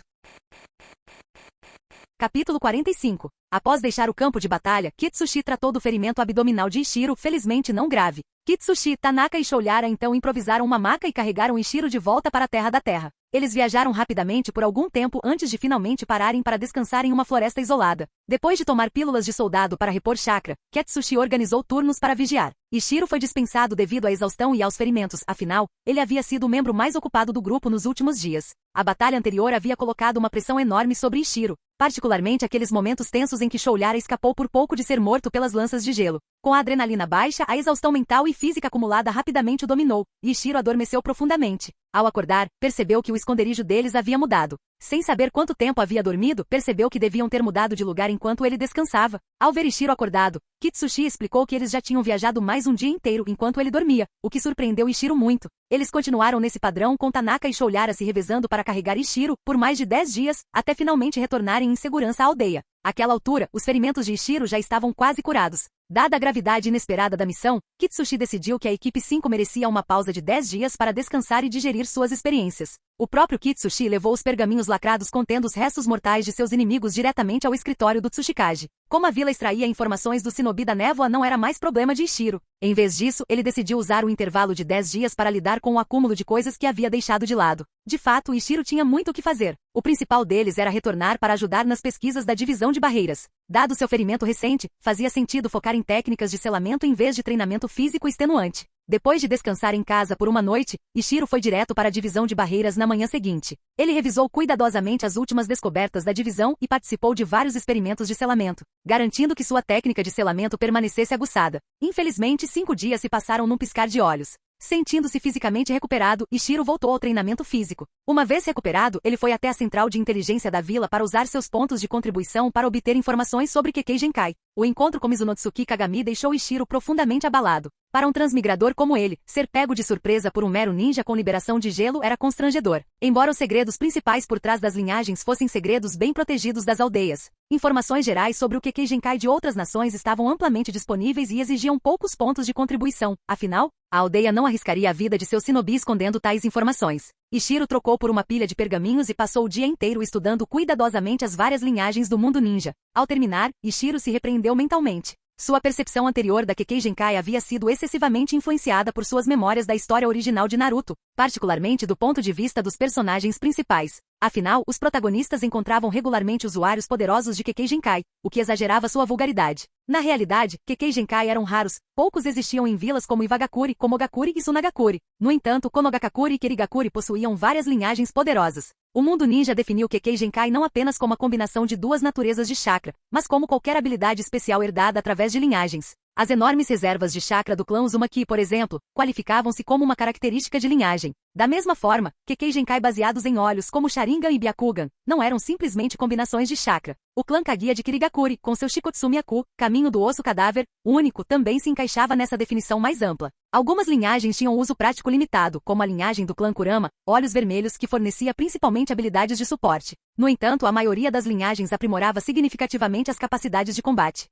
Capítulo 45. Após deixar o campo de batalha, Kitsushi tratou do ferimento abdominal de Ishiro, felizmente não grave. Kitsushi, Tanaka e Shoulyara então improvisaram uma maca e carregaram Ishiro de volta para a Terra da Terra. Eles viajaram rapidamente por algum tempo antes de finalmente pararem para descansar em uma floresta isolada. Depois de tomar pílulas de soldado para repor chakra, Ketsushi organizou turnos para vigiar. Ishiro foi dispensado devido à exaustão e aos ferimentos, afinal, ele havia sido o membro mais ocupado do grupo nos últimos dias. A batalha anterior havia colocado uma pressão enorme sobre Ishiro, particularmente aqueles momentos tensos em que Shoulyara escapou por pouco de ser morto pelas lanças de gelo. Com a adrenalina baixa, a exaustão mental e física acumulada rapidamente o dominou, e Ishiro adormeceu profundamente. Ao acordar, percebeu que o esconderijo deles havia mudado. Sem saber quanto tempo havia dormido, percebeu que deviam ter mudado de lugar enquanto ele descansava. Ao ver Ishiro acordado, Kitsushi explicou que eles já tinham viajado mais um dia inteiro enquanto ele dormia, o que surpreendeu Ishiro muito. Eles continuaram nesse padrão com Tanaka e Shoulyara se revezando para carregar Ishiro por mais de 10 dias, até finalmente retornarem em segurança à aldeia. Àquela altura, os ferimentos de Ishiro já estavam quase curados. Dada a gravidade inesperada da missão, Kitsushi decidiu que a equipe 5 merecia uma pausa de 10 dias para descansar e digerir suas experiências. O próprio Kitsushi levou os pergaminhos lacrados contendo os restos mortais de seus inimigos diretamente ao escritório do Tsuchikage. Como a vila extraía informações do Shinobi da névoa não era mais problema de Ishiro. Em vez disso, ele decidiu usar o intervalo de 10 dias para lidar com o acúmulo de coisas que havia deixado de lado. De fato, Ishiro tinha muito o que fazer. O principal deles era retornar para ajudar nas pesquisas da divisão de barreiras. Dado seu ferimento recente, fazia sentido focar em técnicas de selamento em vez de treinamento físico extenuante. Depois de descansar em casa por uma noite, Ishiro foi direto para a divisão de barreiras na manhã seguinte. Ele revisou cuidadosamente as últimas descobertas da divisão e participou de vários experimentos de selamento, garantindo que sua técnica de selamento permanecesse aguçada. Infelizmente, 5 dias se passaram num piscar de olhos. Sentindo-se fisicamente recuperado, Ishiro voltou ao treinamento físico. Uma vez recuperado, ele foi até a central de inteligência da vila para usar seus pontos de contribuição para obter informações sobre Kekkei Genkai. O encontro com Mizunotsuki Kagami deixou Ishiro profundamente abalado. Para um transmigrador como ele, ser pego de surpresa por um mero ninja com liberação de gelo era constrangedor. Embora os segredos principais por trás das linhagens fossem segredos bem protegidos das aldeias, informações gerais sobre o Kekkei Genkai de outras nações estavam amplamente disponíveis e exigiam poucos pontos de contribuição. Afinal, a aldeia não arriscaria a vida de seu shinobi escondendo tais informações. Ishiro trocou por uma pilha de pergaminhos e passou o dia inteiro estudando cuidadosamente as várias linhagens do mundo ninja. Ao terminar, Ishiro se repreendeu mentalmente. Sua percepção anterior da Kekkei Genkai havia sido excessivamente influenciada por suas memórias da história original de Naruto, particularmente do ponto de vista dos personagens principais. Afinal, os protagonistas encontravam regularmente usuários poderosos de Kekkei Genkai, o que exagerava sua vulgaridade. Na realidade, Kekkei Genkai eram raros, poucos existiam em vilas como Iwagakure, Komogakure e Sunagakure. No entanto, Konogakure e Kirigakure possuíam várias linhagens poderosas. O mundo ninja definiu Kekkei Genkai não apenas como a combinação de duas naturezas de chakra, mas como qualquer habilidade especial herdada através de linhagens. As enormes reservas de chakra do clã Uzumaki, por exemplo, qualificavam-se como uma característica de linhagem. Da mesma forma, Kekkei Genkai baseados em olhos como Sharingan e Byakugan, não eram simplesmente combinações de chakra. O clã Kaguya de Kirigakuri, com seu Shikotsumi Aku, caminho do osso cadáver, único, também se encaixava nessa definição mais ampla. Algumas linhagens tinham uso prático limitado, como a linhagem do clã Kurama, Olhos Vermelhos, que fornecia principalmente habilidades de suporte. No entanto, a maioria das linhagens aprimorava significativamente as capacidades de combate.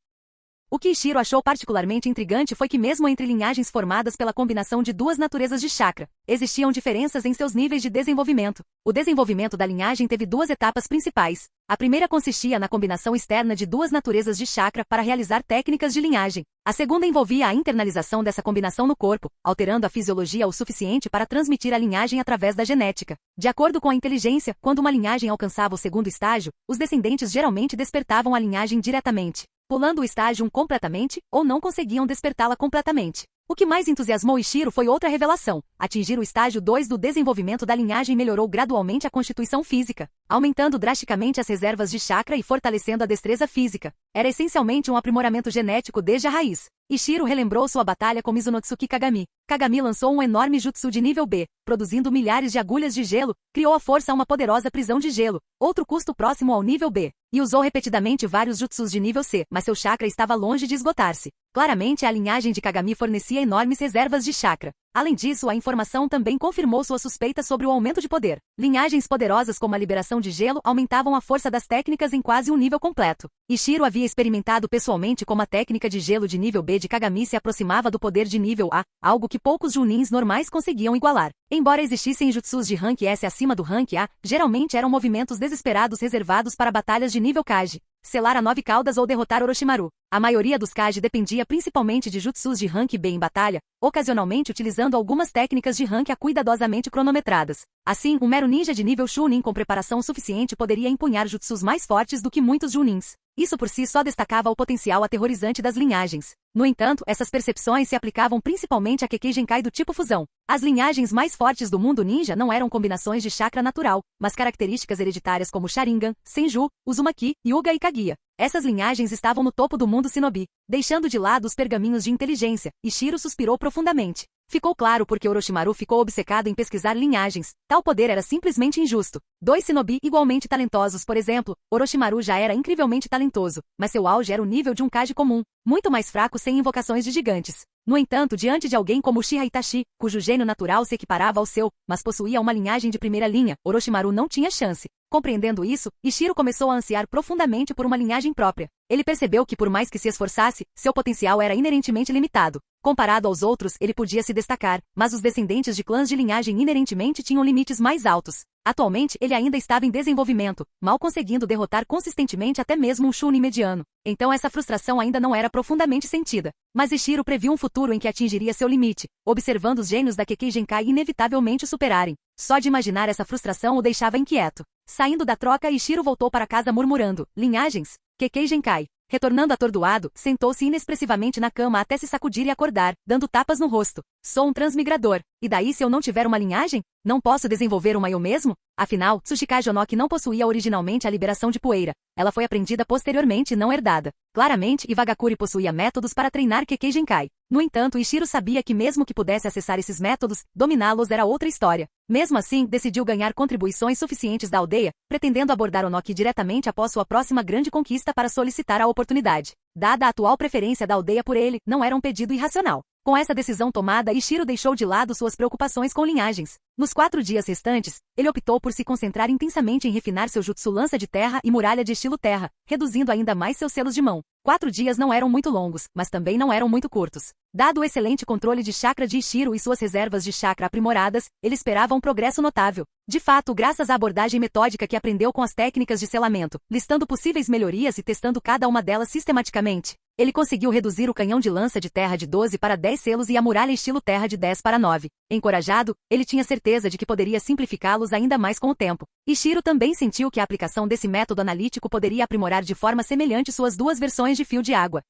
O que Ishiro achou particularmente intrigante foi que mesmo entre linhagens formadas pela combinação de duas naturezas de chakra, existiam diferenças em seus níveis de desenvolvimento. O desenvolvimento da linhagem teve duas etapas principais. A primeira consistia na combinação externa de duas naturezas de chakra para realizar técnicas de linhagem. A segunda envolvia a internalização dessa combinação no corpo, alterando a fisiologia o suficiente para transmitir a linhagem através da genética. De acordo com a inteligência, quando uma linhagem alcançava o segundo estágio, os descendentes geralmente despertavam a linhagem diretamente, pulando o estágio 1 completamente, ou não conseguiam despertá-la completamente. O que mais entusiasmou Ishiro foi outra revelação. Atingir o estágio 2 do desenvolvimento da linhagem melhorou gradualmente a constituição física, aumentando drasticamente as reservas de chakra e fortalecendo a destreza física. Era essencialmente um aprimoramento genético desde a raiz. Ishiro relembrou sua batalha com Mizunotsuki Kagami. Kagami lançou um enorme jutsu de nível B, produzindo milhares de agulhas de gelo, criou à força uma poderosa prisão de gelo, outro custo próximo ao nível B, e usou repetidamente vários jutsus de nível C, mas seu chakra estava longe de esgotar-se. Claramente a linhagem de Kagami fornecia enormes reservas de chakra. Além disso, a informação também confirmou sua suspeita sobre o aumento de poder. Linhagens poderosas como a liberação de gelo aumentavam a força das técnicas em quase um nível completo. Ishiro havia experimentado pessoalmente como a técnica de gelo de nível B de Kagami se aproximava do poder de nível A, algo que poucos Junins normais conseguiam igualar. Embora existissem jutsus de rank S acima do rank A, geralmente eram movimentos desesperados reservados para batalhas de nível Kage. Selar a 9 caudas ou derrotar Orochimaru. A maioria dos Kage dependia principalmente de jutsus de rank B em batalha, ocasionalmente utilizando algumas técnicas de rank A cuidadosamente cronometradas. Assim, um mero ninja de nível Chunin com preparação suficiente poderia empunhar jutsus mais fortes do que muitos Junins. Isso por si só destacava o potencial aterrorizante das linhagens. No entanto, essas percepções se aplicavam principalmente a Kekkei Genkai do tipo fusão. As linhagens mais fortes do mundo ninja não eram combinações de chakra natural, mas características hereditárias como Sharingan, Senju, Uzumaki, Hyuga e Kaguya. Essas linhagens estavam no topo do mundo shinobi. Deixando de lado os pergaminhos de inteligência, Ishiro suspirou profundamente. Ficou claro porque Orochimaru ficou obcecado em pesquisar linhagens. Tal poder era simplesmente injusto. Dois shinobi igualmente talentosos, por exemplo, Orochimaru já era incrivelmente talentoso, mas seu auge era o nível de um Kage comum, muito mais fraco sem invocações de gigantes. No entanto, diante de alguém como Uchiha Itachi, cujo gênio natural se equiparava ao seu, mas possuía uma linhagem de primeira linha, Orochimaru não tinha chance. Compreendendo isso, Ishiro começou a ansiar profundamente por uma linhagem própria. Ele percebeu que por mais que se esforçasse, seu potencial era inerentemente limitado. Comparado aos outros, ele podia se destacar, mas os descendentes de clãs de linhagem inerentemente tinham limites mais altos. Atualmente, ele ainda estava em desenvolvimento, mal conseguindo derrotar consistentemente até mesmo um Chunin mediano. Então essa frustração ainda não era profundamente sentida. Mas Ishiro previu um futuro em que atingiria seu limite, observando os gênios da Kekkei Genkai inevitavelmente o superarem. Só de imaginar essa frustração o deixava inquieto. Saindo da troca, Ishiro voltou para casa murmurando: linhagens? Kekkei Genkai. Retornando atordoado, sentou-se inexpressivamente na cama até se sacudir e acordar, dando tapas no rosto. Sou um transmigrador. E daí se eu não tiver uma linhagem? Não posso desenvolver uma eu mesmo? Afinal, Tsuchikage Onoki não possuía originalmente a liberação de poeira. Ela foi aprendida posteriormente e não herdada. Claramente, Iwagakuri possuía métodos para treinar Kekkei Genkai. No entanto, Ishiro sabia que mesmo que pudesse acessar esses métodos, dominá-los era outra história. Mesmo assim, decidiu ganhar contribuições suficientes da aldeia, pretendendo abordar Onoki diretamente após sua próxima grande conquista para solicitar a oportunidade. Dada a atual preferência da aldeia por ele, não era um pedido irracional. Com essa decisão tomada, Ishiro deixou de lado suas preocupações com linhagens. Nos 4 dias restantes, ele optou por se concentrar intensamente em refinar seu jutsu lança de terra e muralha de estilo terra, reduzindo ainda mais seus selos de mão. 4 dias não eram muito longos, mas também não eram muito curtos. Dado o excelente controle de chakra de Ishiro e suas reservas de chakra aprimoradas, ele esperava um progresso notável. De fato, graças à abordagem metódica que aprendeu com as técnicas de selamento, listando possíveis melhorias e testando cada uma delas sistematicamente, ele conseguiu reduzir o canhão de lança de terra de 12 para 10 selos e a muralha estilo terra de 10 para 9. Encorajado, ele tinha certeza de que poderia simplificá-los ainda mais com o tempo. Ishiro também sentiu que a aplicação desse método analítico poderia aprimorar de forma semelhante suas 2 versões de fio de água.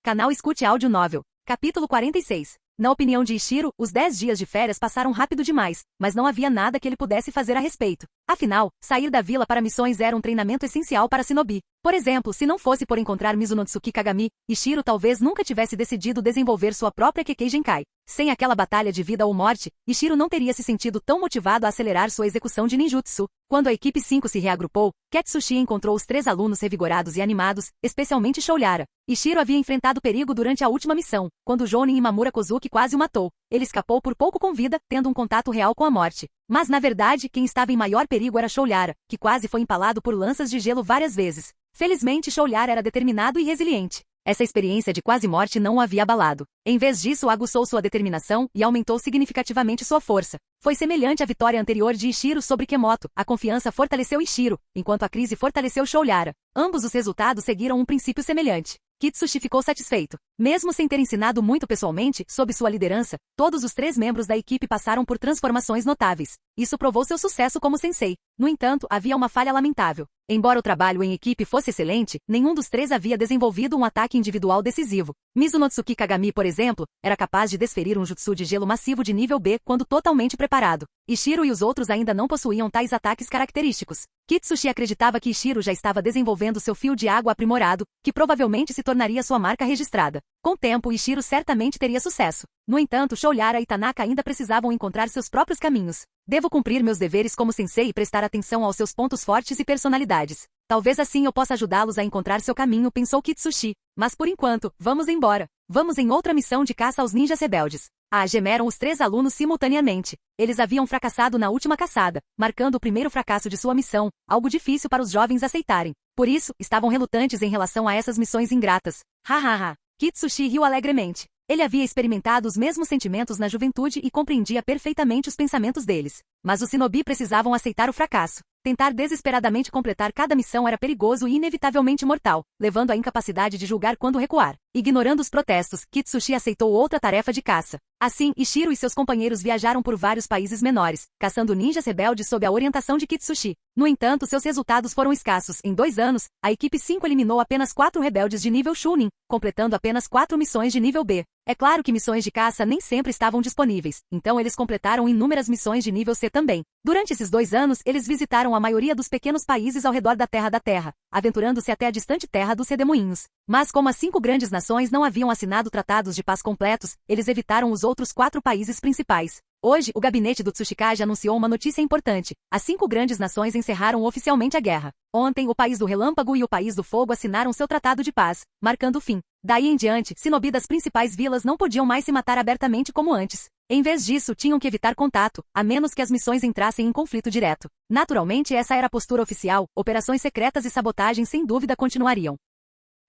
Canal Escute Áudio Novel. Capítulo 46. Na opinião de Ishiro, os 10 dias de férias passaram rápido demais, mas não havia nada que ele pudesse fazer a respeito. Afinal, sair da vila para missões era um treinamento essencial para Shinobi. Por exemplo, se não fosse por encontrar Mizunotsuki Kagami, Ishiro talvez nunca tivesse decidido desenvolver sua própria Kekkei Genkai. Sem aquela batalha de vida ou morte, Ishiro não teria se sentido tão motivado a acelerar sua execução de ninjutsu. Quando a equipe 5 se reagrupou, Ketsushi encontrou os 3 alunos revigorados e animados, especialmente Shoulyara. Ishiro havia enfrentado perigo durante a última missão, quando Jounin Imamura Kozuki quase o matou. Ele escapou por pouco com vida, tendo um contato real com a morte. Mas na verdade, quem estava em maior perigo era Shoulyara, que quase foi empalado por lanças de gelo várias vezes. Felizmente, Shoulyara era determinado e resiliente. Essa experiência de quase morte não o havia abalado. Em vez disso, aguçou sua determinação e aumentou significativamente sua força. Foi semelhante à vitória anterior de Ishiro sobre Kemoto. A confiança fortaleceu Ishiro, enquanto a crise fortaleceu Shoulyara. Ambos os resultados seguiram um princípio semelhante. Kitsushi ficou satisfeito. Mesmo sem ter ensinado muito pessoalmente, sob sua liderança, todos os 3 membros da equipe passaram por transformações notáveis. Isso provou seu sucesso como sensei. No entanto, havia uma falha lamentável. Embora o trabalho em equipe fosse excelente, nenhum dos 3 havia desenvolvido um ataque individual decisivo. Mizunotsuki Kagami, por exemplo, era capaz de desferir um jutsu de gelo massivo de nível B quando totalmente preparado. Ishiro e os outros ainda não possuíam tais ataques característicos. Kitsushi acreditava que Ishiro já estava desenvolvendo seu fio de água aprimorado, que provavelmente se tornaria sua marca registrada. Com o tempo, Ishiro certamente teria sucesso. No entanto, Shoulyara e Tanaka ainda precisavam encontrar seus próprios caminhos. Devo cumprir meus deveres como sensei e prestar atenção aos seus pontos fortes e personalidades. Talvez assim eu possa ajudá-los a encontrar seu caminho, pensou Kitsushi. Mas por enquanto, vamos embora. Vamos em outra missão de caça aos ninjas rebeldes. Gemeram os 3 alunos simultaneamente. Eles haviam fracassado na última caçada, marcando o primeiro fracasso de sua missão, algo difícil para os jovens aceitarem. Por isso, estavam relutantes em relação a essas missões ingratas. Hahaha. Kitsushi riu alegremente. Ele havia experimentado os mesmos sentimentos na juventude e compreendia perfeitamente os pensamentos deles. Mas os shinobi precisavam aceitar o fracasso. Tentar desesperadamente completar cada missão era perigoso e inevitavelmente mortal, levando à incapacidade de julgar quando recuar. Ignorando os protestos, Kitsushi aceitou outra tarefa de caça. Assim, Ishiro e seus companheiros viajaram por vários países menores, caçando ninjas rebeldes sob a orientação de Kitsushi. No entanto, seus resultados foram escassos. Em 2 anos, a equipe 5 eliminou apenas 4 rebeldes de nível Chunin, completando apenas 4 missões de nível B. É claro que missões de caça nem sempre estavam disponíveis, então eles completaram inúmeras missões de nível C também. Durante esses 2 anos, eles visitaram a maioria dos pequenos países ao redor da Terra, aventurando-se até a distante terra dos Redemoinhos. Mas como as 5 grandes nações não haviam assinado tratados de paz completos, eles evitaram os outros 4 países principais. Hoje, o gabinete do Tsuchikage anunciou uma notícia importante. As 5 grandes nações encerraram oficialmente a guerra. Ontem, o país do Relâmpago e o país do Fogo assinaram seu tratado de paz, marcando o fim. Daí em diante, shinobi das principais vilas não podiam mais se matar abertamente como antes. Em vez disso, tinham que evitar contato, a menos que as missões entrassem em conflito direto. Naturalmente, essa era a postura oficial. Operações secretas e sabotagem sem dúvida continuariam.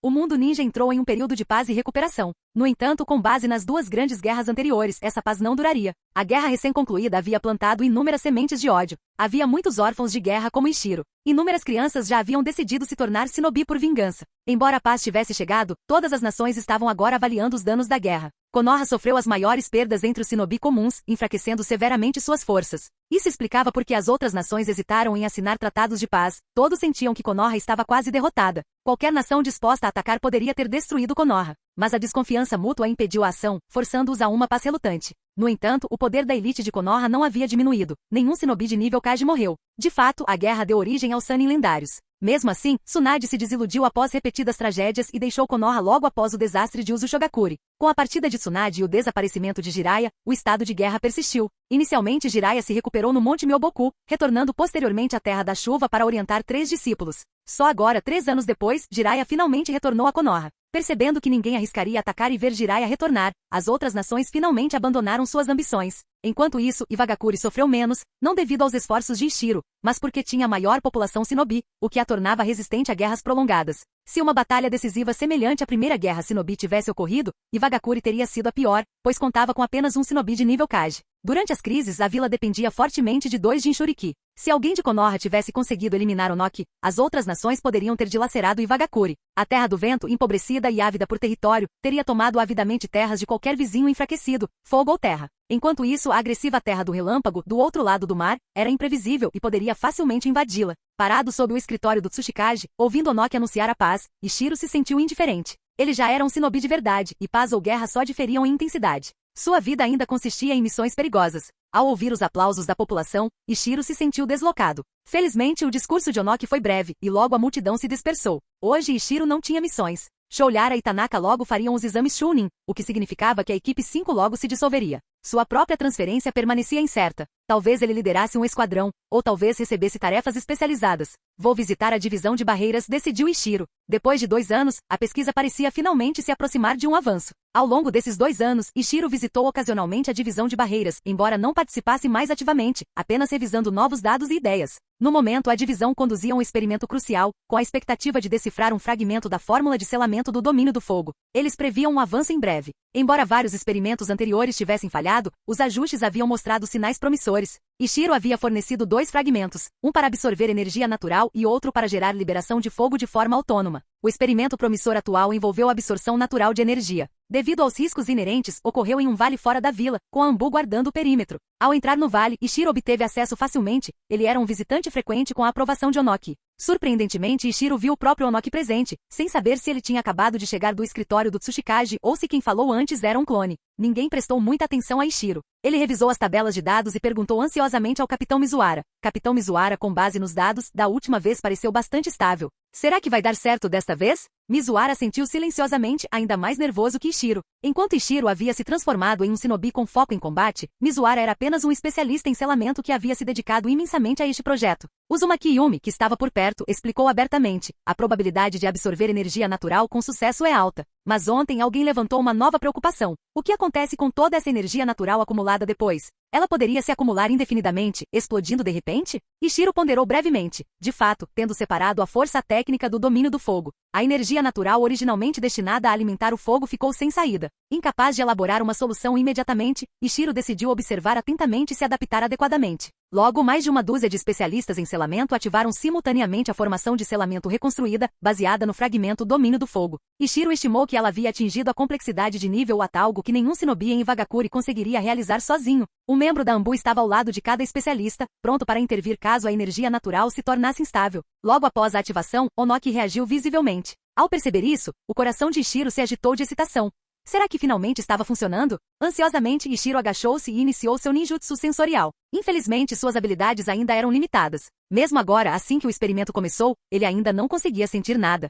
O mundo ninja entrou em um período de paz e recuperação. No entanto, com base nas 2 grandes guerras anteriores, essa paz não duraria. A guerra recém-concluída havia plantado inúmeras sementes de ódio. Havia muitos órfãos de guerra como Ishiro. Inúmeras crianças já haviam decidido se tornar shinobi por vingança. Embora a paz tivesse chegado, todas as nações estavam agora avaliando os danos da guerra. Konoha sofreu as maiores perdas entre os shinobi comuns, enfraquecendo severamente suas forças. Isso explicava por que as outras nações hesitaram em assinar tratados de paz. Todos sentiam que Konoha estava quase derrotada. Qualquer nação disposta a atacar poderia ter destruído Konoha. Mas a desconfiança mútua impediu a ação, forçando-os a uma paz relutante. No entanto, o poder da elite de Konoha não havia diminuído. Nenhum shinobi de nível Kage morreu. De fato, a guerra deu origem aos Sannin lendários. Mesmo assim, Tsunade se desiludiu após repetidas tragédias e deixou Konoha logo após o desastre de Uzushogakure. Com a partida de Tsunade e o desaparecimento de Jiraiya, o estado de guerra persistiu. Inicialmente, Jiraiya se recuperou no Monte Myoboku, retornando posteriormente à Terra da Chuva para orientar 3 discípulos. Só agora, 3 anos depois, Jiraiya finalmente retornou a Konoha. Percebendo que ninguém arriscaria atacar e ver Jiraiya retornar, as outras nações finalmente abandonaram suas ambições. Enquanto isso, Iwagakure sofreu menos, não devido aos esforços de Ishiro, mas porque tinha maior população shinobi, o que a tornava resistente a guerras prolongadas. Se uma batalha decisiva semelhante à primeira guerra shinobi tivesse ocorrido, Iwagakure teria sido a pior, pois contava com apenas um shinobi de nível Kage. Durante as crises, a vila dependia fortemente de 2 Jinchuriki. Se alguém de Konoha tivesse conseguido eliminar Onoki, as outras nações poderiam ter dilacerado Iwagakure. A Terra do Vento, empobrecida e ávida por território, teria tomado avidamente terras de qualquer vizinho enfraquecido, fogo ou terra. Enquanto isso, a agressiva Terra do Relâmpago, do outro lado do mar, era imprevisível e poderia facilmente invadi-la. Parado sob o escritório do Tsuchikage, ouvindo Onoki anunciar a paz, Ishiro se sentiu indiferente. Ele já era um shinobi de verdade, e paz ou guerra só diferiam em intensidade. Sua vida ainda consistia em missões perigosas. Ao ouvir os aplausos da população, Ishiro se sentiu deslocado. Felizmente, o discurso de Onoki foi breve, e logo a multidão se dispersou. Hoje Ishiro não tinha missões. Shoyara e Tanaka logo fariam os exames Chunin, o que significava que a equipe 5 logo se dissolveria. Sua própria transferência permanecia incerta. Talvez ele liderasse um esquadrão, ou talvez recebesse tarefas especializadas. Vou visitar a divisão de barreiras, decidiu Ishiro. Depois de 2 anos, a pesquisa parecia finalmente se aproximar de um avanço. Ao longo desses 2 anos, Ishiro visitou ocasionalmente a divisão de barreiras, embora não participasse mais ativamente, apenas revisando novos dados e ideias. No momento, a divisão conduzia um experimento crucial, com a expectativa de decifrar um fragmento da fórmula de selamento do domínio do fogo. Eles previam um avanço em breve. Embora vários experimentos anteriores tivessem falhado, os ajustes haviam mostrado sinais promissores. Ishiro havia fornecido 2 fragmentos, um para absorver energia natural e outro para gerar liberação de fogo de forma autônoma. O experimento promissor atual envolveu a absorção natural de energia. Devido aos riscos inerentes, ocorreu em um vale fora da vila, com a Ambu guardando o perímetro. Ao entrar no vale, Ishiro obteve acesso facilmente. Ele era um visitante frequente com a aprovação de Onoki. Surpreendentemente, Ishiro viu o próprio Onoki presente, sem saber se ele tinha acabado de chegar do escritório do Tsuchikage ou se quem falou antes era um clone. Ninguém prestou muita atenção a Ishiro. Ele revisou as tabelas de dados e perguntou ansiosamente ao Capitão Mizuhara. Capitão Mizuhara, com base nos dados, da última vez pareceu bastante estável. Será que vai dar certo desta vez? Mizuhara sentiu silenciosamente, ainda mais nervoso que Ishiro. Enquanto Ishiro havia se transformado em um shinobi com foco em combate, Mizuhara era apenas um especialista em selamento que havia se dedicado imensamente a este projeto. Uzumaki Yumi, que estava por perto, explicou abertamente. A probabilidade de absorver energia natural com sucesso é alta. Mas ontem alguém levantou uma nova preocupação. O que acontece com toda essa energia natural acumulada depois? Ela poderia se acumular indefinidamente, explodindo de repente? Ishiro ponderou brevemente. De fato, tendo separado a força técnica do domínio do fogo, a energia natural originalmente destinada a alimentar o fogo ficou sem saída. Incapaz de elaborar uma solução imediatamente, Ishiro decidiu observar atentamente e se adaptar adequadamente. Logo, mais de uma dúzia de especialistas em selamento ativaram simultaneamente a formação de selamento reconstruída, baseada no fragmento domínio do fogo. Ishiro estimou que ela havia atingido a complexidade de nível a algo que nenhum shinobi em Iwagakure conseguiria realizar sozinho. Um membro da Ambu estava ao lado de cada especialista, pronto para intervir caso a energia natural se tornasse instável. Logo após a ativação, Onoki reagiu visivelmente. Ao perceber isso, o coração de Ishiro se agitou de excitação. Será que finalmente estava funcionando? Ansiosamente, Ishiro agachou-se e iniciou seu ninjutsu sensorial. Infelizmente, suas habilidades ainda eram limitadas. Mesmo agora, assim que o experimento começou, ele ainda não conseguia sentir nada.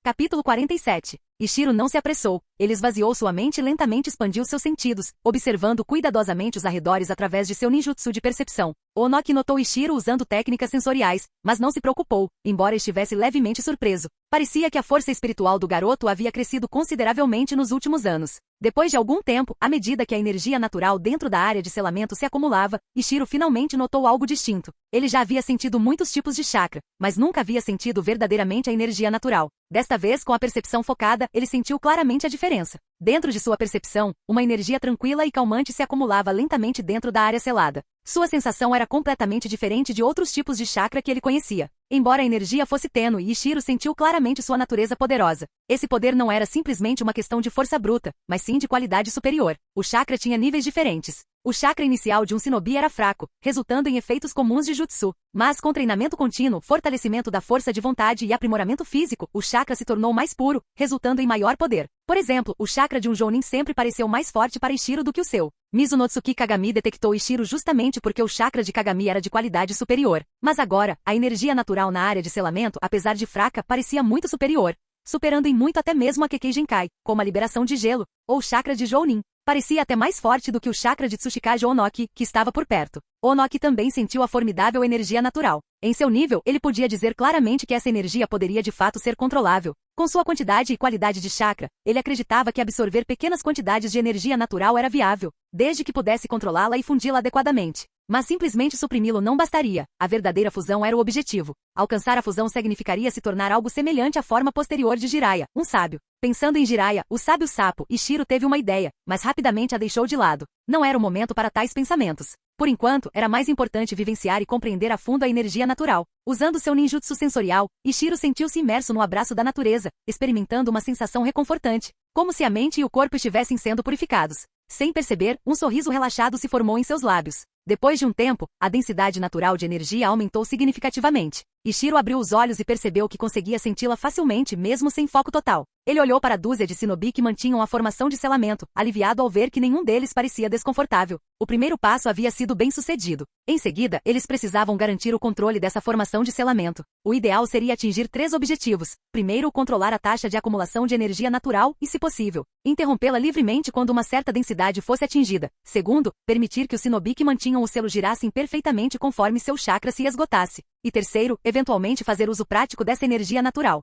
Capítulo 47. Ishiro não se apressou. Ele esvaziou sua mente e lentamente expandiu seus sentidos, observando cuidadosamente os arredores através de seu ninjutsu de percepção. Onoki notou Ishiro usando técnicas sensoriais, mas não se preocupou, embora estivesse levemente surpreso. Parecia que a força espiritual do garoto havia crescido consideravelmente nos últimos anos. Depois de algum tempo, à medida que a energia natural dentro da área de selamento se acumulava, Ishiro finalmente notou algo distinto. Ele já havia sentido muitos tipos de chakra, mas nunca havia sentido verdadeiramente a energia natural. Desta vez, com a percepção focada, ele sentiu claramente a diferença. Dentro de sua percepção, uma energia tranquila e calmante se acumulava lentamente dentro da área selada. Sua sensação era completamente diferente de outros tipos de chakra que ele conhecia. Embora a energia fosse tênue, Ishiro sentiu claramente sua natureza poderosa. Esse poder não era simplesmente uma questão de força bruta, mas sim de qualidade superior. O chakra tinha níveis diferentes. O chakra inicial de um shinobi era fraco, resultando em efeitos comuns de jutsu. Mas com treinamento contínuo, fortalecimento da força de vontade e aprimoramento físico, o chakra se tornou mais puro, resultando em maior poder. Por exemplo, o chakra de um jounin sempre pareceu mais forte para Ishiro do que o seu. Mizunotsuki Kagami detectou Ishiro justamente porque o chakra de Kagami era de qualidade superior. Mas agora, a energia natural na área de selamento, apesar de fraca, parecia muito superior, superando em muito até mesmo a Kekkei Genkai, como a liberação de gelo, ou o chakra de Jounin. Parecia até mais forte do que o chakra de Tsuchikage Onoki, que estava por perto. Onoki também sentiu a formidável energia natural. Em seu nível, ele podia dizer claramente que essa energia poderia de fato ser controlável. Com sua quantidade e qualidade de chakra, ele acreditava que absorver pequenas quantidades de energia natural era viável, desde que pudesse controlá-la e fundi-la adequadamente. Mas simplesmente suprimi-lo não bastaria. A verdadeira fusão era o objetivo. Alcançar a fusão significaria se tornar algo semelhante à forma posterior de Jiraiya, um sábio. Pensando em Jiraiya, o sábio sapo, Ishiro teve uma ideia, mas rapidamente a deixou de lado. Não era o momento para tais pensamentos. Por enquanto, era mais importante vivenciar e compreender a fundo a energia natural. Usando seu ninjutsu sensorial, Ishiro sentiu-se imerso no abraço da natureza, experimentando uma sensação reconfortante, como se a mente e o corpo estivessem sendo purificados. Sem perceber, um sorriso relaxado se formou em seus lábios. Depois de um tempo, a densidade natural de energia aumentou significativamente. Ishiro abriu os olhos e percebeu que conseguia senti-la facilmente mesmo sem foco total. Ele olhou para a dúzia de shinobi que mantinham a formação de selamento, aliviado ao ver que nenhum deles parecia desconfortável. O primeiro passo havia sido bem sucedido. Em seguida, eles precisavam garantir o controle dessa formação de selamento. O ideal seria atingir 3 objetivos. Primeiro, controlar a taxa de acumulação de energia natural e, se possível, interrompê-la livremente quando uma certa densidade fosse atingida. Segundo, permitir que os shinobi que mantinham o selo girassem perfeitamente conforme seu chakra se esgotasse. E terceiro, eventualmente fazer uso prático dessa energia natural.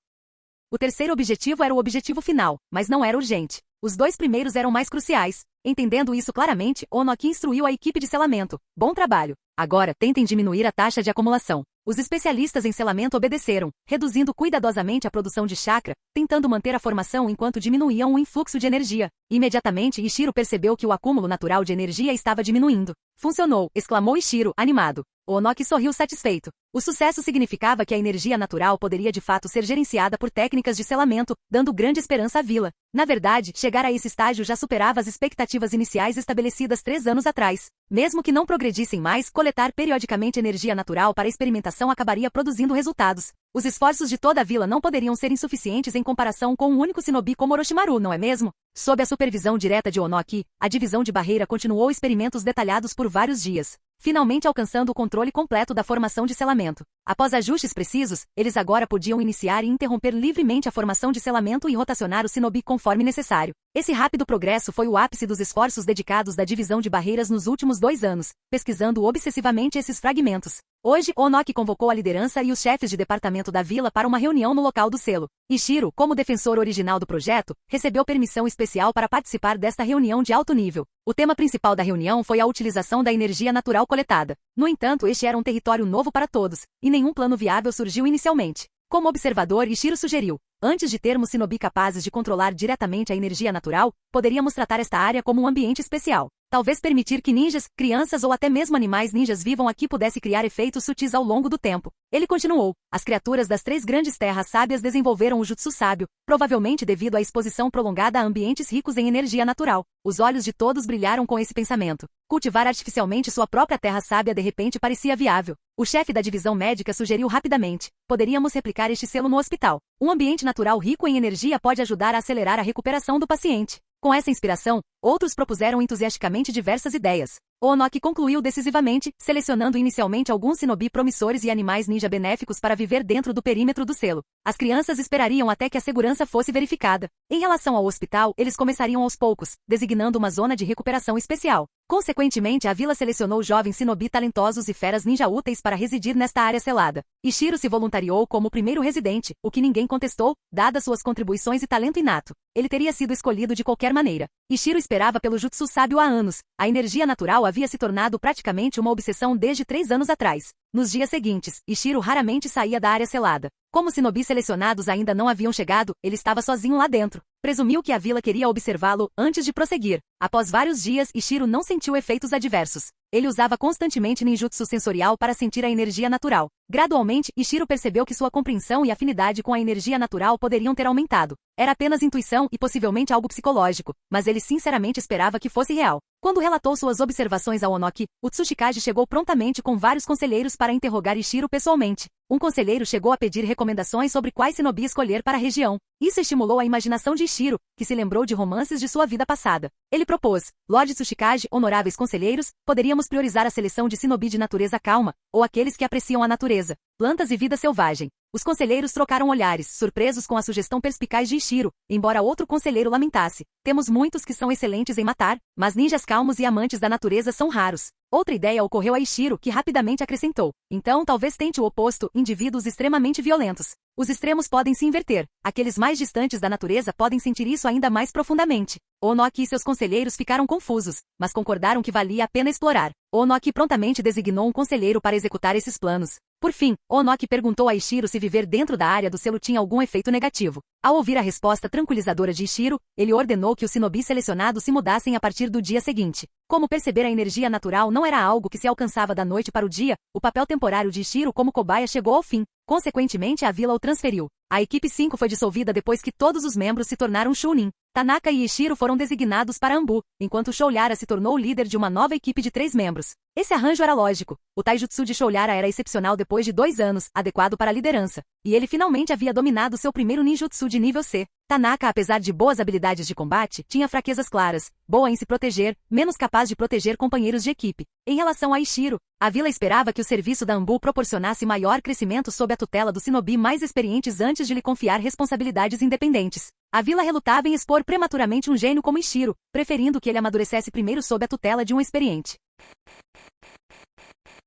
O terceiro objetivo era o objetivo final, mas não era urgente. Os 2 primeiros eram mais cruciais. Entendendo isso claramente, Onoki instruiu a equipe de selamento. Bom trabalho. Agora, tentem diminuir a taxa de acumulação. Os especialistas em selamento obedeceram, reduzindo cuidadosamente a produção de chakra, tentando manter a formação enquanto diminuíam o influxo de energia. Imediatamente, Ishiro percebeu que o acúmulo natural de energia estava diminuindo. Funcionou, exclamou Ishiro, animado. Onoki sorriu satisfeito. O sucesso significava que a energia natural poderia de fato ser gerenciada por técnicas de selamento, dando grande esperança à vila. Na verdade, chegar a esse estágio já superava as expectativas iniciais estabelecidas 3 anos atrás. Mesmo que não progredissem mais, coletar periodicamente energia natural para experimentação acabaria produzindo resultados. Os esforços de toda a vila não poderiam ser insuficientes em comparação com um único shinobi como Orochimaru, não é mesmo? Sob a supervisão direta de Onoki, a divisão de barreira continuou experimentos detalhados por vários dias, finalmente alcançando o controle completo da formação de selamento. Após ajustes precisos, eles agora podiam iniciar e interromper livremente a formação de selamento e rotacionar o shinobi conforme necessário. Esse rápido progresso foi o ápice dos esforços dedicados da divisão de barreiras nos últimos 2 anos, pesquisando obsessivamente esses fragmentos. Hoje, Onoki convocou a liderança e os chefes de departamento da vila para uma reunião no local do selo. Ishiro, como defensor original do projeto, recebeu permissão especial para participar desta reunião de alto nível. O tema principal da reunião foi a utilização da energia natural coletada. No entanto, este era um território novo para todos, e nenhum plano viável surgiu inicialmente. Como observador, Ishiro sugeriu: antes de termos shinobi capazes de controlar diretamente a energia natural, poderíamos tratar esta área como um ambiente especial. Talvez permitir que ninjas, crianças ou até mesmo animais ninjas vivam aqui pudesse criar efeitos sutis ao longo do tempo. Ele continuou: as criaturas das 3 grandes terras sábias desenvolveram o jutsu sábio, provavelmente devido à exposição prolongada a ambientes ricos em energia natural. Os olhos de todos brilharam com esse pensamento. Cultivar artificialmente sua própria terra sábia de repente parecia viável. O chefe da divisão médica sugeriu rapidamente: poderíamos replicar este selo no hospital. Um ambiente natural rico em energia pode ajudar a acelerar a recuperação do paciente. Com essa inspiração, outros propuseram entusiasticamente diversas ideias. Onoki concluiu decisivamente, selecionando inicialmente alguns shinobi promissores e animais ninja benéficos para viver dentro do perímetro do selo. As crianças esperariam até que a segurança fosse verificada. Em relação ao hospital, eles começariam aos poucos, designando uma zona de recuperação especial. Consequentemente, a vila selecionou jovens shinobi talentosos e feras ninja úteis para residir nesta área selada. Ishiro se voluntariou como o primeiro residente, o que ninguém contestou, dadas suas contribuições e talento inato. Ele teria sido escolhido de qualquer maneira. Ishiro esperava pelo jutsu sábio há anos. A energia natural havia se tornado praticamente uma obsessão desde 3 anos atrás. Nos dias seguintes, Ishiro raramente saía da área selada. Como os shinobi selecionados ainda não haviam chegado, ele estava sozinho lá dentro. Presumiu que a vila queria observá-lo antes de prosseguir. Após vários dias, Ishiro não sentiu efeitos adversos. Ele usava constantemente ninjutsu sensorial para sentir a energia natural. Gradualmente, Ishiro percebeu que sua compreensão e afinidade com a energia natural poderiam ter aumentado. Era apenas intuição e possivelmente algo psicológico, mas ele sinceramente esperava que fosse real. Quando relatou suas observações a Onoki, o Tsuchikage chegou prontamente com vários conselheiros para interrogar Ishiro pessoalmente. Um conselheiro chegou a pedir recomendações sobre quais shinobi escolher para a região. Isso estimulou a imaginação de Ishiro, que se lembrou de romances de sua vida passada. Ele propôs: Lorde Tsuchikage, honoráveis conselheiros, poderíamos priorizar a seleção de shinobi de natureza calma, ou aqueles que apreciam a natureza, plantas e vida selvagem. Os conselheiros trocaram olhares, surpresos com a sugestão perspicaz de Ishiro, embora outro conselheiro lamentasse: temos muitos que são excelentes em matar, mas ninjas calmos e amantes da natureza são raros. Outra ideia ocorreu a Ishiro, que rapidamente acrescentou: então talvez tente o oposto, indivíduos extremamente violentos. Os extremos podem se inverter. Aqueles mais distantes da natureza podem sentir isso ainda mais profundamente. Onoki e seus conselheiros ficaram confusos, mas concordaram que valia a pena explorar. Onoki prontamente designou um conselheiro para executar esses planos. Por fim, Onoki perguntou a Ishiro se viver dentro da área do selo tinha algum efeito negativo. Ao ouvir a resposta tranquilizadora de Ishiro, ele ordenou que os shinobi selecionados se mudassem a partir do dia seguinte. Como perceber a energia natural não era algo que se alcançava da noite para o dia, o papel temporário de Ishiro como cobaia chegou ao fim. Consequentemente, a vila o transferiu. A equipe 5 foi dissolvida depois que todos os membros se tornaram Chunin. Tanaka e Ishiro foram designados para Anbu, enquanto Shoulyara se tornou o líder de uma nova equipe de 3 membros. Esse arranjo era lógico. O taijutsu de Shoulyara era excepcional depois de 2 anos, adequado para a liderança. E ele finalmente havia dominado seu primeiro ninjutsu de nível C. Tanaka, apesar de boas habilidades de combate, tinha fraquezas claras, boa em se proteger, menos capaz de proteger companheiros de equipe. Em relação a Ishiro, a vila esperava que o serviço da Anbu proporcionasse maior crescimento sob a tutela dos shinobi mais experientes antes de lhe confiar responsabilidades independentes. A vila relutava em expor prematuramente um gênio como Ishiro, preferindo que ele amadurecesse primeiro sob a tutela de um experiente.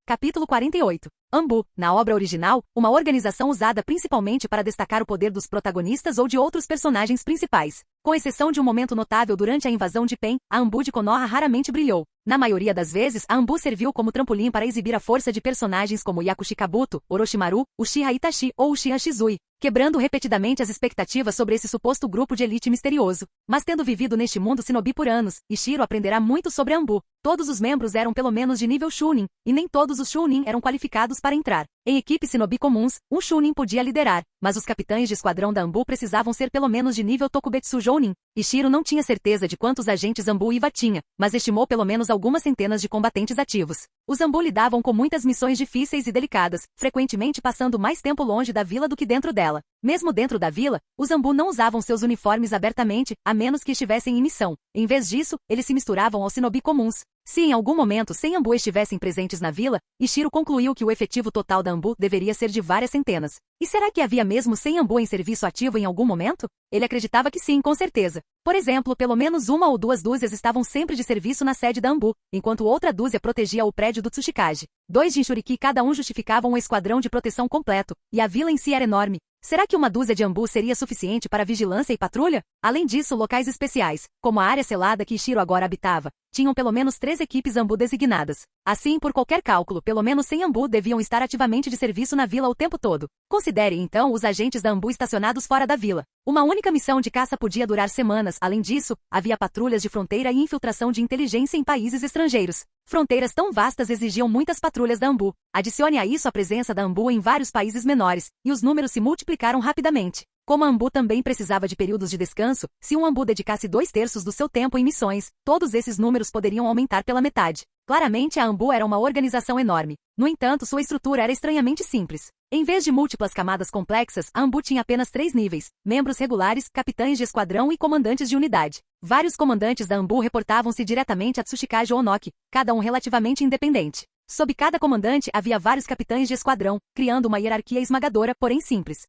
Capítulo 48. Anbu, na obra original, uma organização usada principalmente para destacar o poder dos protagonistas ou de outros personagens principais. Com exceção de um momento notável durante a invasão de Pen, a Anbu de Konoha raramente brilhou. Na maioria das vezes, a Anbu serviu como trampolim para exibir a força de personagens como Yakushi Kabuto, Orochimaru, Uchiha Itachi ou Uchiha Shizui, quebrando repetidamente as expectativas sobre esse suposto grupo de elite misterioso. Mas tendo vivido neste mundo shinobi por anos, Ishiro aprenderá muito sobre a Anbu. Todos os membros eram pelo menos de nível Chunin, e nem todos os Chunin eram qualificados para entrar. Em equipes shinobi comuns, um Chunin podia liderar, mas os capitães de esquadrão da Anbu precisavam ser pelo menos de nível Tokubetsu Jounin. Ishiro não tinha certeza de quantos agentes Anbu Iva tinha, mas estimou pelo menos algumas centenas de combatentes ativos. Os Anbu lidavam com muitas missões difíceis e delicadas, frequentemente passando mais tempo longe da vila do que dentro dela. Mesmo dentro da vila, os Anbu não usavam seus uniformes abertamente, a menos que estivessem em missão. Em vez disso, eles se misturavam aos shinobi comuns. Se em algum momento 100 Anbu estivessem presentes na vila, Ishiro concluiu que o efetivo total da Anbu deveria ser de várias centenas. E será que havia mesmo 100 Anbu em serviço ativo em algum momento? Ele acreditava que sim, com certeza. Por exemplo, pelo menos 1 ou 2 dúzias estavam sempre de serviço na sede da Anbu, enquanto outra dúzia protegia o prédio do Tsuchikage. 2 Jinchuriki cada um justificavam um esquadrão de proteção completo, e a vila em si era enorme. Será que uma dúzia de Anbu seria suficiente para vigilância e patrulha? Além disso, locais especiais, como a área selada que Ishiro agora habitava, tinham pelo menos 3 equipes Anbu designadas. Assim, por qualquer cálculo, pelo menos 100 Anbu deviam estar ativamente de serviço na vila o tempo todo. Considere, então, os agentes da Anbu estacionados fora da vila. Uma única missão de caça podia durar semanas. Além disso, havia patrulhas de fronteira e infiltração de inteligência em países estrangeiros. Fronteiras tão vastas exigiam muitas patrulhas da Anbu. Adicione a isso a presença da Anbu em vários países menores, e os números se multiplicaram rapidamente. Como a Anbu também precisava de períodos de descanso, se um Anbu dedicasse 2/3 do seu tempo em missões, todos esses números poderiam aumentar pela metade. Claramente a Anbu era uma organização enorme. No entanto, sua estrutura era estranhamente simples. Em vez de múltiplas camadas complexas, a Anbu tinha apenas 3 níveis: membros regulares, capitães de esquadrão e comandantes de unidade. Vários comandantes da Anbu reportavam-se diretamente a Tsuchikage Onoki, cada um relativamente independente. Sob cada comandante havia vários capitães de esquadrão, criando uma hierarquia esmagadora, porém simples.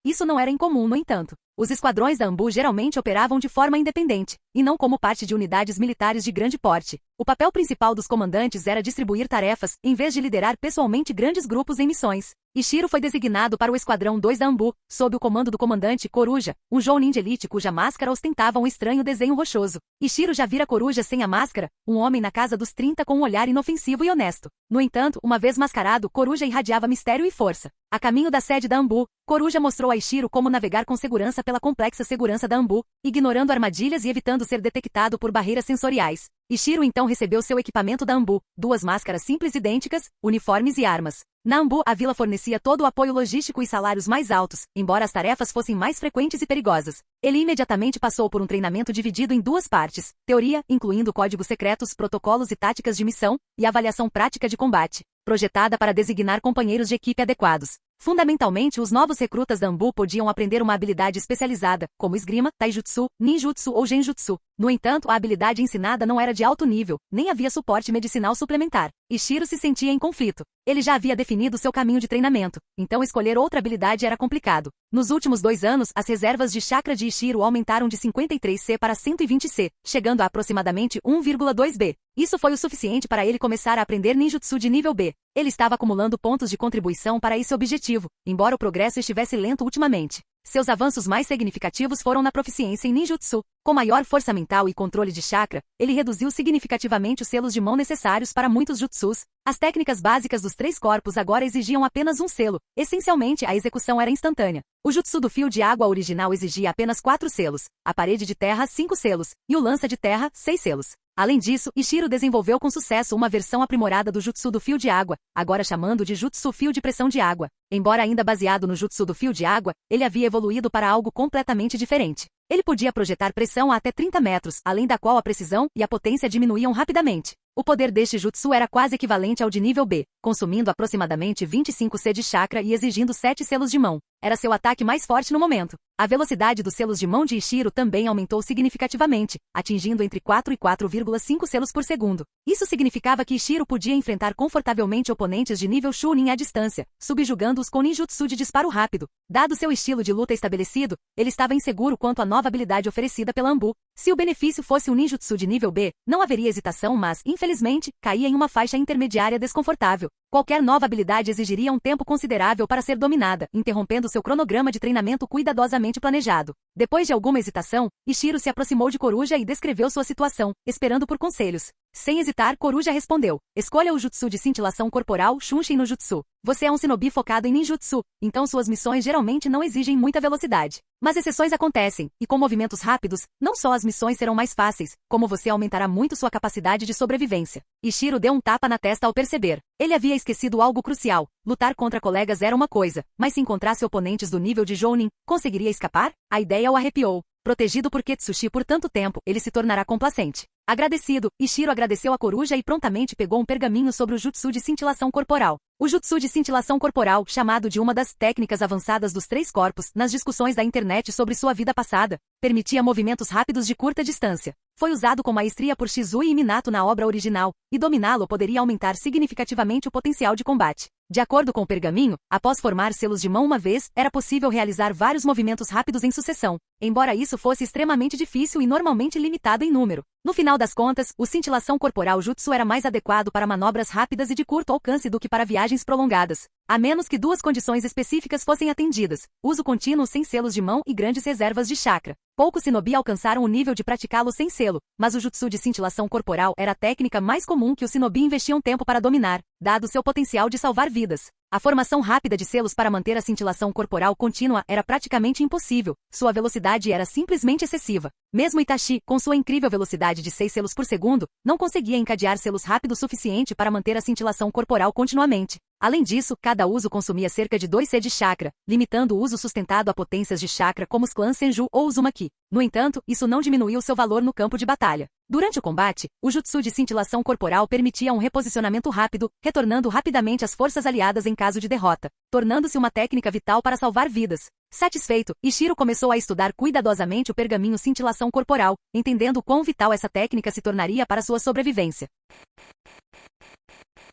Isso não era incomum, no entanto. Os esquadrões da Anbu geralmente operavam de forma independente, e não como parte de unidades militares de grande porte. O papel principal dos comandantes era distribuir tarefas, em vez de liderar pessoalmente grandes grupos em missões. Ishiro foi designado para o Esquadrão 2 da Anbu, sob o comando do comandante Coruja, um Jounin de elite cuja máscara ostentava um estranho desenho rochoso. Ishiro já vira Coruja sem a máscara, um homem na casa dos 30 com um olhar inofensivo e honesto. No entanto, uma vez mascarado, Coruja irradiava mistério e força. A caminho da sede da Anbu, Coruja mostrou a Ishiro como navegar com segurança pela complexa segurança da Anbu, ignorando armadilhas e evitando ser detectado por barreiras sensoriais. Ishiro então recebeu seu equipamento da Anbu, 2 máscaras simples idênticas, uniformes e armas. Na Anbu, a vila fornecia todo o apoio logístico e salários mais altos, embora as tarefas fossem mais frequentes e perigosas. Ele imediatamente passou por um treinamento dividido em 2 partes: teoria, incluindo códigos secretos, protocolos e táticas de missão, e avaliação prática de combate, projetada para designar companheiros de equipe adequados. Fundamentalmente, os novos recrutas da Anbu podiam aprender uma habilidade especializada, como esgrima, taijutsu, ninjutsu ou genjutsu. No entanto, a habilidade ensinada não era de alto nível, nem havia suporte medicinal suplementar. Ishiro se sentia em conflito. Ele já havia definido seu caminho de treinamento, então escolher outra habilidade era complicado. Nos últimos 2 anos, as reservas de chakra de Ishiro aumentaram de 53C para 120C, chegando a aproximadamente 1,2B. Isso foi o suficiente para ele começar a aprender ninjutsu de nível B. Ele estava acumulando pontos de contribuição para esse objetivo, embora o progresso estivesse lento ultimamente. Seus avanços mais significativos foram na proficiência em ninjutsu. Com maior força mental e controle de chakra, ele reduziu significativamente os selos de mão necessários para muitos jutsus. As técnicas básicas dos 3 corpos agora exigiam apenas um selo. Essencialmente, a execução era instantânea. O jutsu do fio de água original exigia apenas 4 selos, a parede de terra 5 selos, e o lança de terra 6 selos. Além disso, Ishiro desenvolveu com sucesso uma versão aprimorada do jutsu do fio de água, agora chamando de jutsu fio de pressão de água. Embora ainda baseado no jutsu do fio de água, ele havia evoluído para algo completamente diferente. Ele podia projetar pressão a até 30 metros, além da qual a precisão e a potência diminuíam rapidamente. O poder deste jutsu era quase equivalente ao de nível B, consumindo aproximadamente 25 C de chakra e exigindo 7 selos de mão. Era seu ataque mais forte no momento. A velocidade dos selos de mão de Ishiro também aumentou significativamente, atingindo entre 4 e 4,5 selos por segundo. Isso significava que Ishiro podia enfrentar confortavelmente oponentes de nível Chunin à distância, subjugando-os com ninjutsu de disparo rápido. Dado seu estilo de luta estabelecido, ele estava inseguro quanto à nova habilidade oferecida pela Anbu. Se o benefício fosse um ninjutsu de nível B, não haveria hesitação, mas, infelizmente, caía em uma faixa intermediária desconfortável. Qualquer nova habilidade exigiria um tempo considerável para ser dominada, interrompendo seu cronograma de treinamento cuidadosamente planejado. Depois de alguma hesitação, Ishiro se aproximou de Coruja e descreveu sua situação, esperando por conselhos. Sem hesitar, Coruja respondeu: escolha o jutsu de cintilação corporal Shunshin no jutsu. Você é um shinobi focado em ninjutsu, então suas missões geralmente não exigem muita velocidade. Mas exceções acontecem, e com movimentos rápidos, não só as missões serão mais fáceis, como você aumentará muito sua capacidade de sobrevivência. Ishiro deu um tapa na testa ao perceber. Ele havia esquecido algo crucial. Lutar contra colegas era uma coisa, mas se encontrasse oponentes do nível de Jounin, conseguiria escapar? A ideia o arrepiou. Protegido por Ketsushi por tanto tempo, ele se tornará complacente. Agradecido, Ishiro agradeceu a Coruja e prontamente pegou um pergaminho sobre o jutsu de cintilação corporal. O jutsu de cintilação corporal, chamado de uma das técnicas avançadas dos 3 corpos, nas discussões da internet sobre sua vida passada, permitia movimentos rápidos de curta distância. Foi usado com maestria por Shizui e Minato na obra original, e dominá-lo poderia aumentar significativamente o potencial de combate. De acordo com o pergaminho, após formar selos de mão uma vez, era possível realizar vários movimentos rápidos em sucessão, embora isso fosse extremamente difícil e normalmente limitado em número. No final das contas, o cintilação corporal jutsu era mais adequado para manobras rápidas e de curto alcance do que para viagens prolongadas, a menos que 2 condições específicas fossem atendidas: uso contínuo sem selos de mão e grandes reservas de chakra. Poucos shinobi alcançaram o nível de praticá-lo sem selo, mas o jutsu de cintilação corporal era a técnica mais comum que os shinobi investiam tempo para dominar, dado seu potencial de salvar vidas. A formação rápida de selos para manter a cintilação corporal contínua era praticamente impossível, sua velocidade era simplesmente excessiva. Mesmo Itachi, com sua incrível velocidade de 6 selos por segundo, não conseguia encadear selos rápido o suficiente para manter a cintilação corporal continuamente. Além disso, cada uso consumia cerca de 2 C de chakra, limitando o uso sustentado a potências de chakra como os clãs Senju ou Uzumaki. No entanto, isso não diminuiu seu valor no campo de batalha. Durante o combate, o jutsu de cintilação corporal permitia um reposicionamento rápido, retornando rapidamente às forças aliadas em caso de derrota, tornando-se uma técnica vital para salvar vidas. Satisfeito, Ishiro começou a estudar cuidadosamente o pergaminho cintilação corporal, entendendo quão vital essa técnica se tornaria para sua sobrevivência.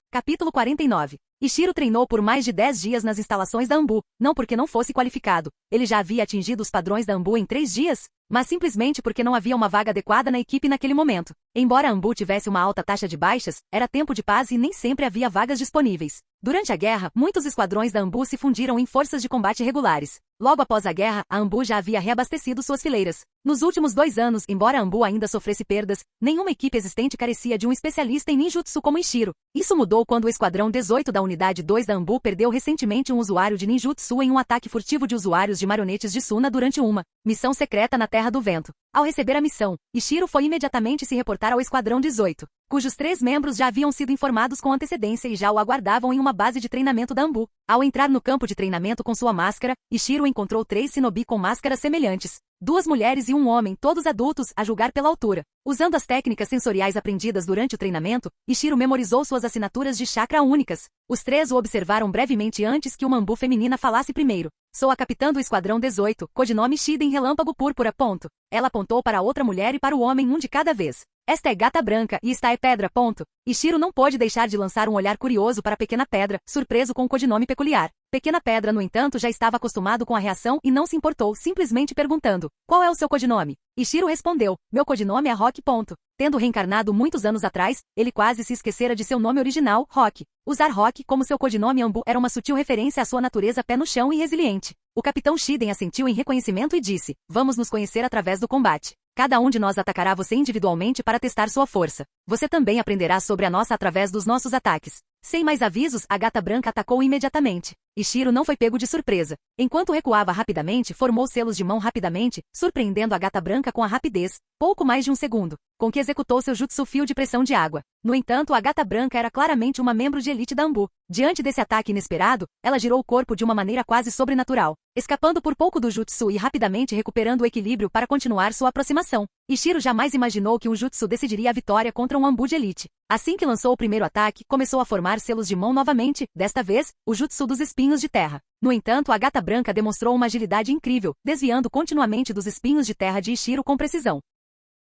Capítulo 49. Ishiro treinou por mais de 10 dias nas instalações da Anbu, não porque não fosse qualificado. Ele já havia atingido os padrões da Anbu em 3 dias, mas simplesmente porque não havia uma vaga adequada na equipe naquele momento. Embora a Anbu tivesse uma alta taxa de baixas, era tempo de paz e nem sempre havia vagas disponíveis. Durante a guerra, muitos esquadrões da Anbu se fundiram em forças de combate regulares. Logo após a guerra, a Anbu já havia reabastecido suas fileiras. Nos últimos 2 anos, embora a Anbu ainda sofresse perdas, nenhuma equipe existente carecia de um especialista em ninjutsu como Ishiro. Isso mudou quando o Esquadrão 18 da Unidade 2 da Anbu perdeu recentemente um usuário de ninjutsu em um ataque furtivo de usuários de marionetes de Suna durante uma missão secreta na Terra do Vento. Ao receber a missão, Ishiro foi imediatamente se reportar ao Esquadrão 18, cujos 3 membros já haviam sido informados com antecedência e já o aguardavam em uma base de treinamento da Anbu. Ao entrar no campo de treinamento com sua máscara, Ishiro encontrou 3 shinobi com máscaras semelhantes. 2 mulheres e um homem, todos adultos, a julgar pela altura. Usando as técnicas sensoriais aprendidas durante o treinamento, Ishiro memorizou suas assinaturas de chakra únicas. Os 3 o observaram brevemente antes que uma Anbu feminina falasse primeiro. Sou a capitã do Esquadrão 18, codinome Shiden Relâmpago Púrpura. Ela apontou para a outra mulher e para o homem, um de cada vez. Esta é Gata Branca e esta é Pedra. Ishiro não pôde deixar de lançar um olhar curioso para Pequena Pedra, surpreso com o codinome peculiar. Pequena Pedra, no entanto, já estava acostumado com a reação e não se importou, simplesmente perguntando: qual é o seu codinome? Ishiro respondeu: meu codinome é Rock. Tendo reencarnado muitos anos atrás, ele quase se esquecera de seu nome original, Rock. Usar Rock como seu codinome Anbu era uma sutil referência à sua natureza pé no chão e resiliente. O capitão Shiden assentiu em reconhecimento e disse: vamos nos conhecer através do combate. Cada um de nós atacará você individualmente para testar sua força. Você também aprenderá sobre a nossa através dos nossos ataques. Sem mais avisos, a Gata Branca atacou imediatamente. Ishiro não foi pego de surpresa. Enquanto recuava rapidamente, formou selos de mão rapidamente, surpreendendo a Gata Branca com a rapidez, pouco mais de um segundo, com que executou seu jutsu fio de pressão de água. No entanto, a Gata Branca era claramente uma membro de elite da Anbu. Diante desse ataque inesperado, ela girou o corpo de uma maneira quase sobrenatural, escapando por pouco do jutsu e rapidamente recuperando o equilíbrio para continuar sua aproximação. Ishiro jamais imaginou que um jutsu decidiria a vitória contra um Anbu de elite. Assim que lançou o primeiro ataque, começou a formar selos de mão novamente, desta vez, o jutsu dos espinhos de terra. No entanto, a gata branca demonstrou uma agilidade incrível, desviando continuamente dos espinhos de terra de Ishiro com precisão.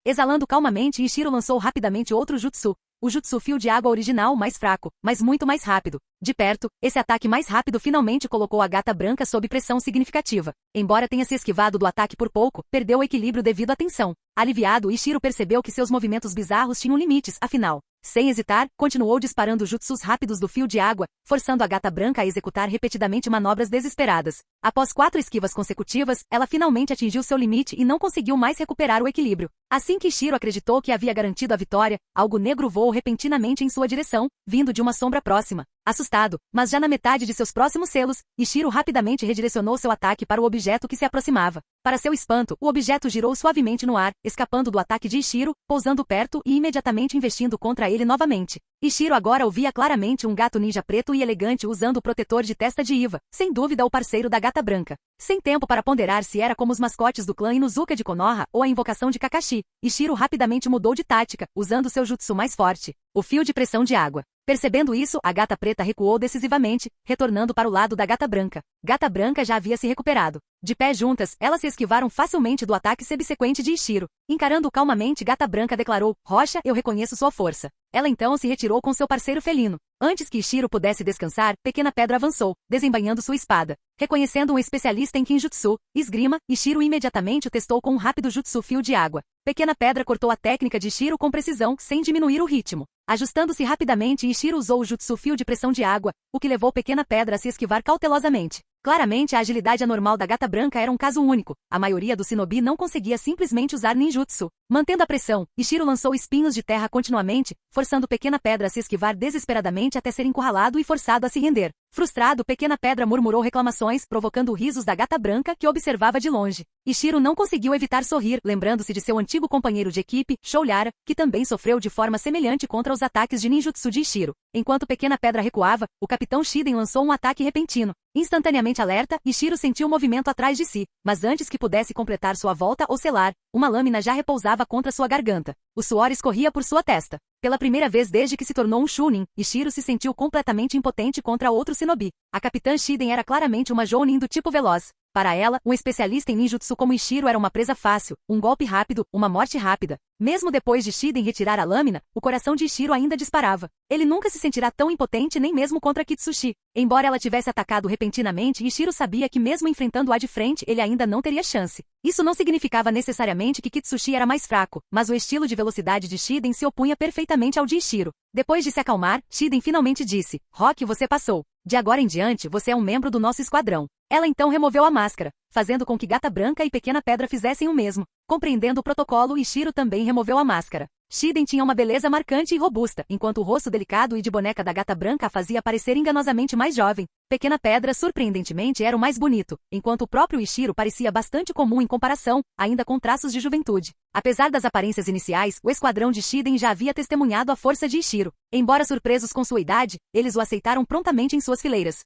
Exalando calmamente, Ishiro lançou rapidamente outro jutsu. O jutsu fio de água original mais fraco, mas muito mais rápido. De perto, esse ataque mais rápido finalmente colocou a gata branca sob pressão significativa. Embora tenha se esquivado do ataque por pouco, perdeu o equilíbrio devido à tensão. Aliviado, Ishiro percebeu que seus movimentos bizarros tinham limites, afinal. Sem hesitar, continuou disparando jutsus rápidos do fio de água, forçando a gata branca a executar repetidamente manobras desesperadas. Após 4 esquivas consecutivas, ela finalmente atingiu seu limite e não conseguiu mais recuperar o equilíbrio. Assim que Ishiro acreditou que havia garantido a vitória, algo negro voou repentinamente em sua direção, vindo de uma sombra próxima. Assustado, mas já na metade de seus próximos selos, Ishiro rapidamente redirecionou seu ataque para o objeto que se aproximava. Para seu espanto, o objeto girou suavemente no ar, escapando do ataque de Ishiro, pousando perto e imediatamente investindo contra ele novamente. Ishiro agora ouvia claramente um gato ninja preto e elegante usando o protetor de testa de Iva, sem dúvida o parceiro da gata branca. Sem tempo para ponderar se era como os mascotes do clã Inuzuka de Konoha ou a invocação de Kakashi, Ishiro rapidamente mudou de tática, usando seu jutsu mais forte, o fio de pressão de água. Percebendo isso, a gata preta recuou decisivamente, retornando para o lado da gata branca. Gata branca já havia se recuperado. De pé juntas, elas se esquivaram facilmente do ataque subsequente de Ishiro. Encarando-o calmamente, gata branca declarou: "Rocha, eu reconheço sua força." Ela então se retirou com seu parceiro felino. Antes que Ishiro pudesse descansar, Pequena Pedra avançou, desembainhando sua espada. Reconhecendo um especialista em Kinjutsu, esgrima, Ishiro imediatamente o testou com um rápido jutsu fio de água. Pequena Pedra cortou a técnica de Ishiro com precisão, sem diminuir o ritmo. Ajustando-se rapidamente, Ishiro usou o jutsu fio de pressão de água, o que levou Pequena Pedra a se esquivar cautelosamente. Claramente, a agilidade anormal da gata branca era um caso único. A maioria do shinobi não conseguia simplesmente usar ninjutsu. Mantendo a pressão, Ishiro lançou espinhos de terra continuamente, forçando Pequena Pedra a se esquivar desesperadamente até ser encurralado e forçado a se render. Frustrado, Pequena Pedra murmurou reclamações, provocando risos da gata branca que observava de longe. Ishiro não conseguiu evitar sorrir, lembrando-se de seu antigo companheiro de equipe, Shoulyara, que também sofreu de forma semelhante contra os ataques de ninjutsu de Ishiro. Enquanto Pequena Pedra recuava, o capitão Shiden lançou um ataque repentino. Instantaneamente alerta, Ishiro sentiu o movimento atrás de si, mas antes que pudesse completar sua volta ou selar, uma lâmina já repousava contra sua garganta. O suor escorria por sua testa. Pela primeira vez desde que se tornou um Chunin, Ishiro se sentiu completamente impotente contra outro shinobi. A capitã Shiden era claramente uma jounin do tipo veloz. Para ela, um especialista em ninjutsu como Ishiro era uma presa fácil, um golpe rápido, uma morte rápida. Mesmo depois de Shiden retirar a lâmina, o coração de Ishiro ainda disparava. Ele nunca se sentirá tão impotente nem mesmo contra Kitsushi. Embora ela tivesse atacado repentinamente, Ishiro sabia que mesmo enfrentando-a de frente, ele ainda não teria chance. Isso não significava necessariamente que Kitsushi era mais fraco, mas o estilo de velocidade de Shiden se opunha perfeitamente ao de Ishiro. Depois de se acalmar, Shiden finalmente disse: "Rock, você passou. De agora em diante, você é um membro do nosso esquadrão." Ela então removeu a máscara, fazendo com que Gata Branca e Pequena Pedra fizessem o mesmo. Compreendendo o protocolo, Ishiro também removeu a máscara. Shiden tinha uma beleza marcante e robusta, enquanto o rosto delicado e de boneca da Gata Branca a fazia parecer enganosamente mais jovem. Pequena Pedra, surpreendentemente, era o mais bonito, enquanto o próprio Ishiro parecia bastante comum em comparação, ainda com traços de juventude. Apesar das aparências iniciais, o esquadrão de Shiden já havia testemunhado a força de Ishiro. Embora surpresos com sua idade, eles o aceitaram prontamente em suas fileiras.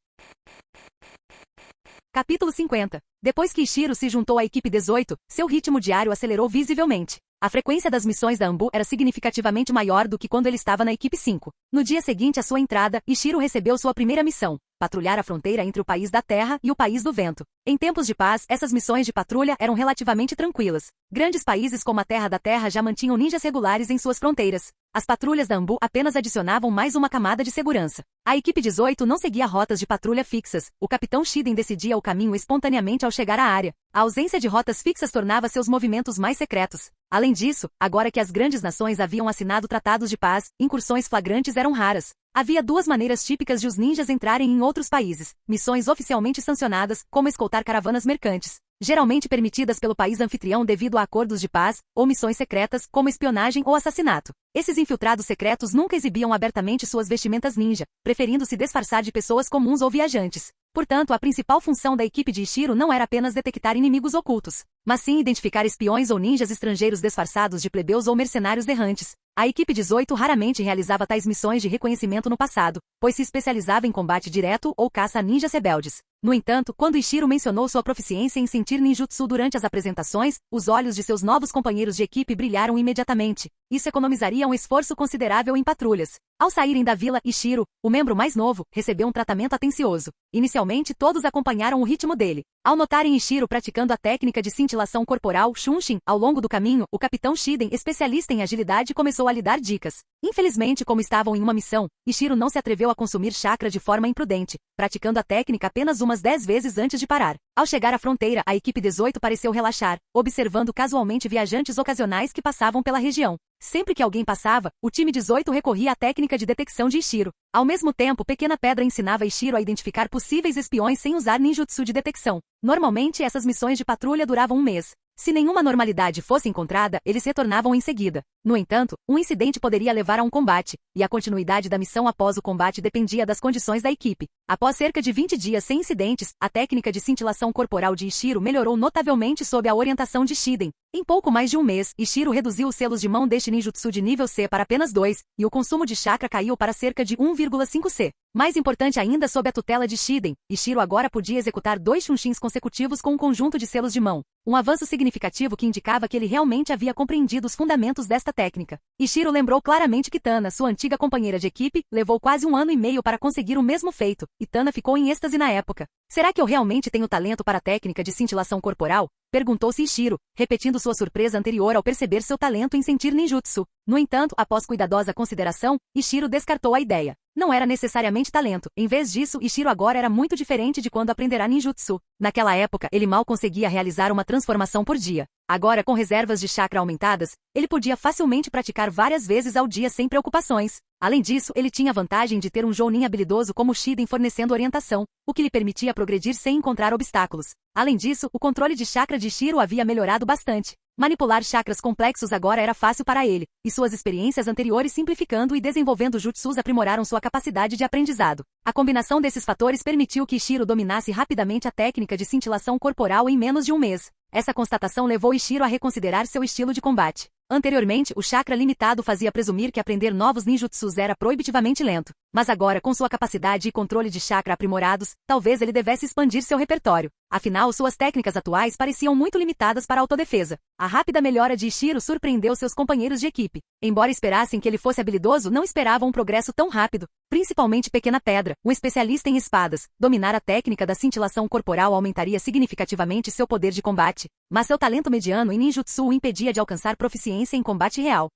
Capítulo 50. Depois que Ishiro se juntou à equipe 18, seu ritmo diário acelerou visivelmente. A frequência das missões da Anbu era significativamente maior do que quando ele estava na equipe 5. No dia seguinte à sua entrada, Ishiro recebeu sua primeira missão: patrulhar a fronteira entre o País da Terra e o País do Vento. Em tempos de paz, essas missões de patrulha eram relativamente tranquilas. Grandes países como a Terra da Terra já mantinham ninjas regulares em suas fronteiras. As patrulhas da Anbu apenas adicionavam mais uma camada de segurança. A equipe 18 não seguia rotas de patrulha fixas. O capitão Shiden decidia o caminho espontaneamente ao chegar à área. A ausência de rotas fixas tornava seus movimentos mais secretos. Além disso, agora que as grandes nações haviam assinado tratados de paz, incursões flagrantes eram raras. Havia duas maneiras típicas de os ninjas entrarem em outros países: missões oficialmente sancionadas, como escoltar caravanas mercantes, geralmente permitidas pelo país anfitrião devido a acordos de paz, ou missões secretas, como espionagem ou assassinato. Esses infiltrados secretos nunca exibiam abertamente suas vestimentas ninja, preferindo se disfarçar de pessoas comuns ou viajantes. Portanto, a principal função da equipe de Ishiro não era apenas detectar inimigos ocultos, mas sim identificar espiões ou ninjas estrangeiros disfarçados de plebeus ou mercenários errantes. A equipe 18 raramente realizava tais missões de reconhecimento no passado, pois se especializava em combate direto ou caça a ninjas rebeldes. No entanto, quando Ishiro mencionou sua proficiência em sentir ninjutsu durante as apresentações, os olhos de seus novos companheiros de equipe brilharam imediatamente. Isso economizaria um esforço considerável em patrulhas. Ao saírem da vila, Ishiro, o membro mais novo, recebeu um tratamento atencioso. Inicialmente, todos acompanharam o ritmo dele. Ao notarem Ishiro praticando a técnica de cintilação corporal Shunshin ao longo do caminho, o capitão Shiden, especialista em agilidade, começou a lhe dar dicas. Infelizmente, como estavam em uma missão, Ishiro não se atreveu a consumir chakra de forma imprudente, praticando a técnica apenas umas 10 vezes antes de parar. Ao chegar à fronteira, a equipe 18 pareceu relaxar, observando casualmente viajantes ocasionais que passavam pela região. Sempre que alguém passava, o time 18 recorria à técnica de detecção de Ishiro. Ao mesmo tempo, Pequena Pedra ensinava Ishiro a identificar possíveis espiões sem usar ninjutsu de detecção. Normalmente, essas missões de patrulha duravam um mês. Se nenhuma normalidade fosse encontrada, eles retornavam em seguida. No entanto, um incidente poderia levar a um combate, e a continuidade da missão após o combate dependia das condições da equipe. Após cerca de 20 dias sem incidentes, a técnica de cintilação corporal de Ishiro melhorou notavelmente sob a orientação de Shiden. Em pouco mais de um mês, Ishiro reduziu os selos de mão deste ninjutsu de nível C para apenas 2, e o consumo de chakra caiu para cerca de 1,5 C. Mais importante ainda, sob a tutela de Shiden, Ishiro agora podia executar 2 Shunshins consecutivos com um conjunto de selos de mão. Um avanço significativo que indicava que ele realmente havia compreendido os fundamentos desta técnica. Ishiro lembrou claramente que Tana, sua antiga companheira de equipe, levou quase 1 ano e meio para conseguir o mesmo feito, e Tana ficou em êxtase na época. Será que eu realmente tenho talento para a técnica de cintilação corporal? Perguntou-se Ishiro, repetindo sua surpresa anterior ao perceber seu talento em sentir ninjutsu. No entanto, após cuidadosa consideração, Ishiro descartou a ideia. Não era necessariamente talento. Em vez disso, Ishiro agora era muito diferente de quando aprenderá ninjutsu. Naquela época, ele mal conseguia realizar uma transformação por dia. Agora, com reservas de chakra aumentadas, ele podia facilmente praticar várias vezes ao dia sem preocupações. Além disso, ele tinha a vantagem de ter um jounin habilidoso como Shiden fornecendo orientação, o que lhe permitia progredir sem encontrar obstáculos. Além disso, o controle de chakra de Ishiro havia melhorado bastante. Manipular chakras complexos agora era fácil para ele, e suas experiências anteriores simplificando e desenvolvendo jutsus aprimoraram sua capacidade de aprendizado. A combinação desses fatores permitiu que Ishiro dominasse rapidamente a técnica de cintilação corporal em menos de um mês. Essa constatação levou Ishiro a reconsiderar seu estilo de combate. Anteriormente, o chakra limitado fazia presumir que aprender novos ninjutsus era proibitivamente lento. Mas agora, com sua capacidade e controle de chakra aprimorados, talvez ele devesse expandir seu repertório. Afinal, suas técnicas atuais pareciam muito limitadas para a autodefesa. A rápida melhora de Ishiro surpreendeu seus companheiros de equipe. Embora esperassem que ele fosse habilidoso, não esperavam um progresso tão rápido. Principalmente Pequena Pedra, um especialista em espadas. Dominar a técnica da cintilação corporal aumentaria significativamente seu poder de combate. Mas seu talento mediano em ninjutsu o impedia de alcançar proficiência em combate real.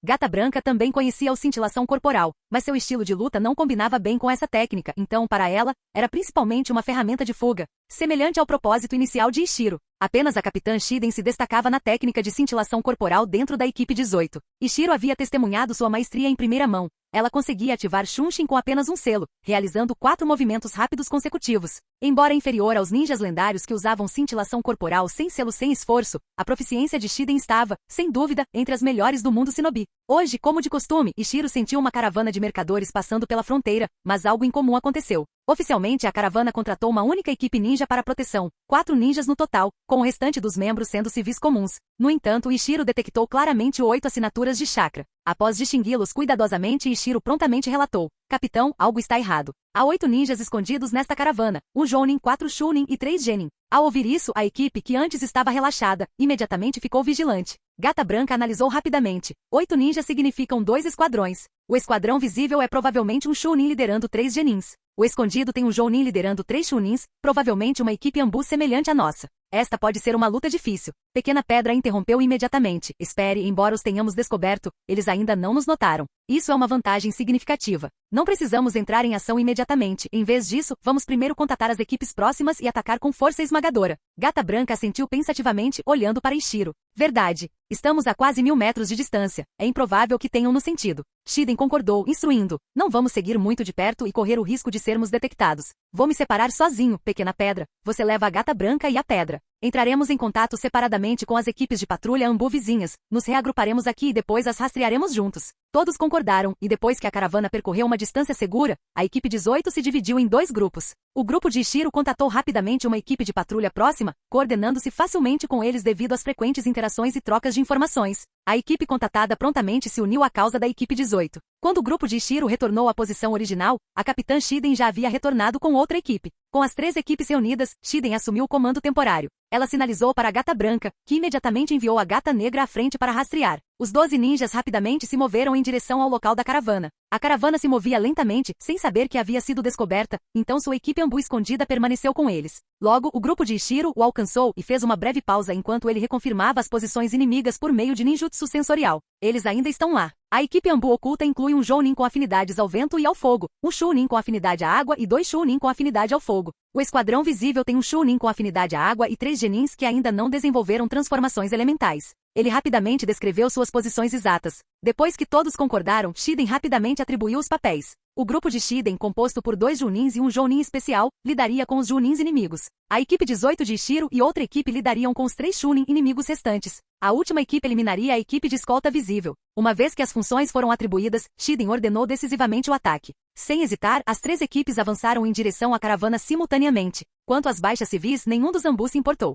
Gata Branca também conhecia a cintilação corporal, mas seu estilo de luta não combinava bem com essa técnica, então para ela, era principalmente uma ferramenta de fuga, semelhante ao propósito inicial de Ishiro. Apenas a capitã Shiden se destacava na técnica de cintilação corporal dentro da equipe 18. Ishiro havia testemunhado sua maestria em primeira mão. Ela conseguia ativar Shunshin com apenas um selo, realizando 4 movimentos rápidos consecutivos. Embora inferior aos ninjas lendários que usavam cintilação corporal sem selo sem esforço, a proficiência de Shiden estava, sem dúvida, entre as melhores do mundo shinobi. Hoje, como de costume, Ishiro sentiu uma caravana de mercadores passando pela fronteira, mas algo incomum aconteceu. Oficialmente, a caravana contratou uma única equipe ninja para a proteção, 4 ninjas no total, com o restante dos membros sendo civis comuns. No entanto, Ishiro detectou claramente 8 assinaturas de chakra. Após distingui-los cuidadosamente, Ishiro prontamente relatou: Capitão, algo está errado. Há 8 ninjas escondidos nesta caravana, um Jounin, 4 Chunin e 3 Genin. Ao ouvir isso, a equipe, que antes estava relaxada, imediatamente ficou vigilante. Gata Branca analisou rapidamente. 8 ninjas significam 2 esquadrões. O esquadrão visível é provavelmente um Chunin liderando 3 Genins. O escondido tem um Jounin liderando 3 Chunins, provavelmente uma equipe ambu semelhante à nossa. Esta pode ser uma luta difícil. Pequena Pedra interrompeu imediatamente. Espere, embora os tenhamos descoberto, eles ainda não nos notaram. Isso é uma vantagem significativa. Não precisamos entrar em ação imediatamente. Em vez disso, vamos primeiro contatar as equipes próximas e atacar com força esmagadora. Gata Branca assentiu pensativamente, olhando para Ishiro. Verdade. Estamos a quase 1000 metros de distância. É improvável que tenham nos sentido. Shiden concordou, instruindo. Não vamos seguir muito de perto e correr o risco de sermos detectados. Vou me separar sozinho, Pequena Pedra. Você leva a Gata Branca e a pedra. Entraremos em contato separadamente com as equipes de patrulha ambu vizinhas. Nos reagruparemos aqui e depois as rastrearemos juntos. Todos concordaram, e depois que a caravana percorreu uma distância segura, a equipe 18 se dividiu em 2 grupos. O grupo de Ishiro contatou rapidamente uma equipe de patrulha próxima, coordenando-se facilmente com eles devido às frequentes interações e trocas de informações. A equipe contatada prontamente se uniu à causa da equipe 18. Quando o grupo de Ishiro retornou à posição original, a capitã Shiden já havia retornado com outra equipe. Com as 3 equipes reunidas, Shiden assumiu o comando temporário. Ela sinalizou para a Gata Branca, que imediatamente enviou a Gata Negra à frente para rastrear. Os 12 ninjas rapidamente se moveram em direção ao local da caravana. A caravana se movia lentamente, sem saber que havia sido descoberta, então sua equipe Ambu escondida permaneceu com eles. Logo, o grupo de Ishiro o alcançou e fez uma breve pausa enquanto ele reconfirmava as posições inimigas por meio de ninjutsu sensorial. Eles ainda estão lá. A equipe Ambu oculta inclui um Jounin com afinidades ao vento e ao fogo, um Chunin com afinidade à água e 2 Chunin com afinidade ao fogo. O esquadrão visível tem um Chunin com afinidade à água e 3 Genins que ainda não desenvolveram transformações elementais. Ele rapidamente descreveu suas posições exatas. Depois que todos concordaram, Shiden rapidamente atribuiu os papéis. O grupo de Shiden, composto por 2 Junins e um Jounin especial, lidaria com os Junins inimigos. A equipe 18 de Ishiro e outra equipe lidariam com os 3 Chunin inimigos restantes. A última equipe eliminaria a equipe de escolta visível. Uma vez que as funções foram atribuídas, Shiden ordenou decisivamente o ataque. Sem hesitar, as 3 equipes avançaram em direção à caravana simultaneamente. Quanto às baixas civis, nenhum dos Ambu se importou.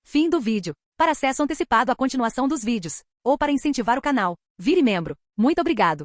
Fim do vídeo. Para acesso antecipado à continuação dos vídeos, ou para incentivar o canal, vire membro. Muito obrigado.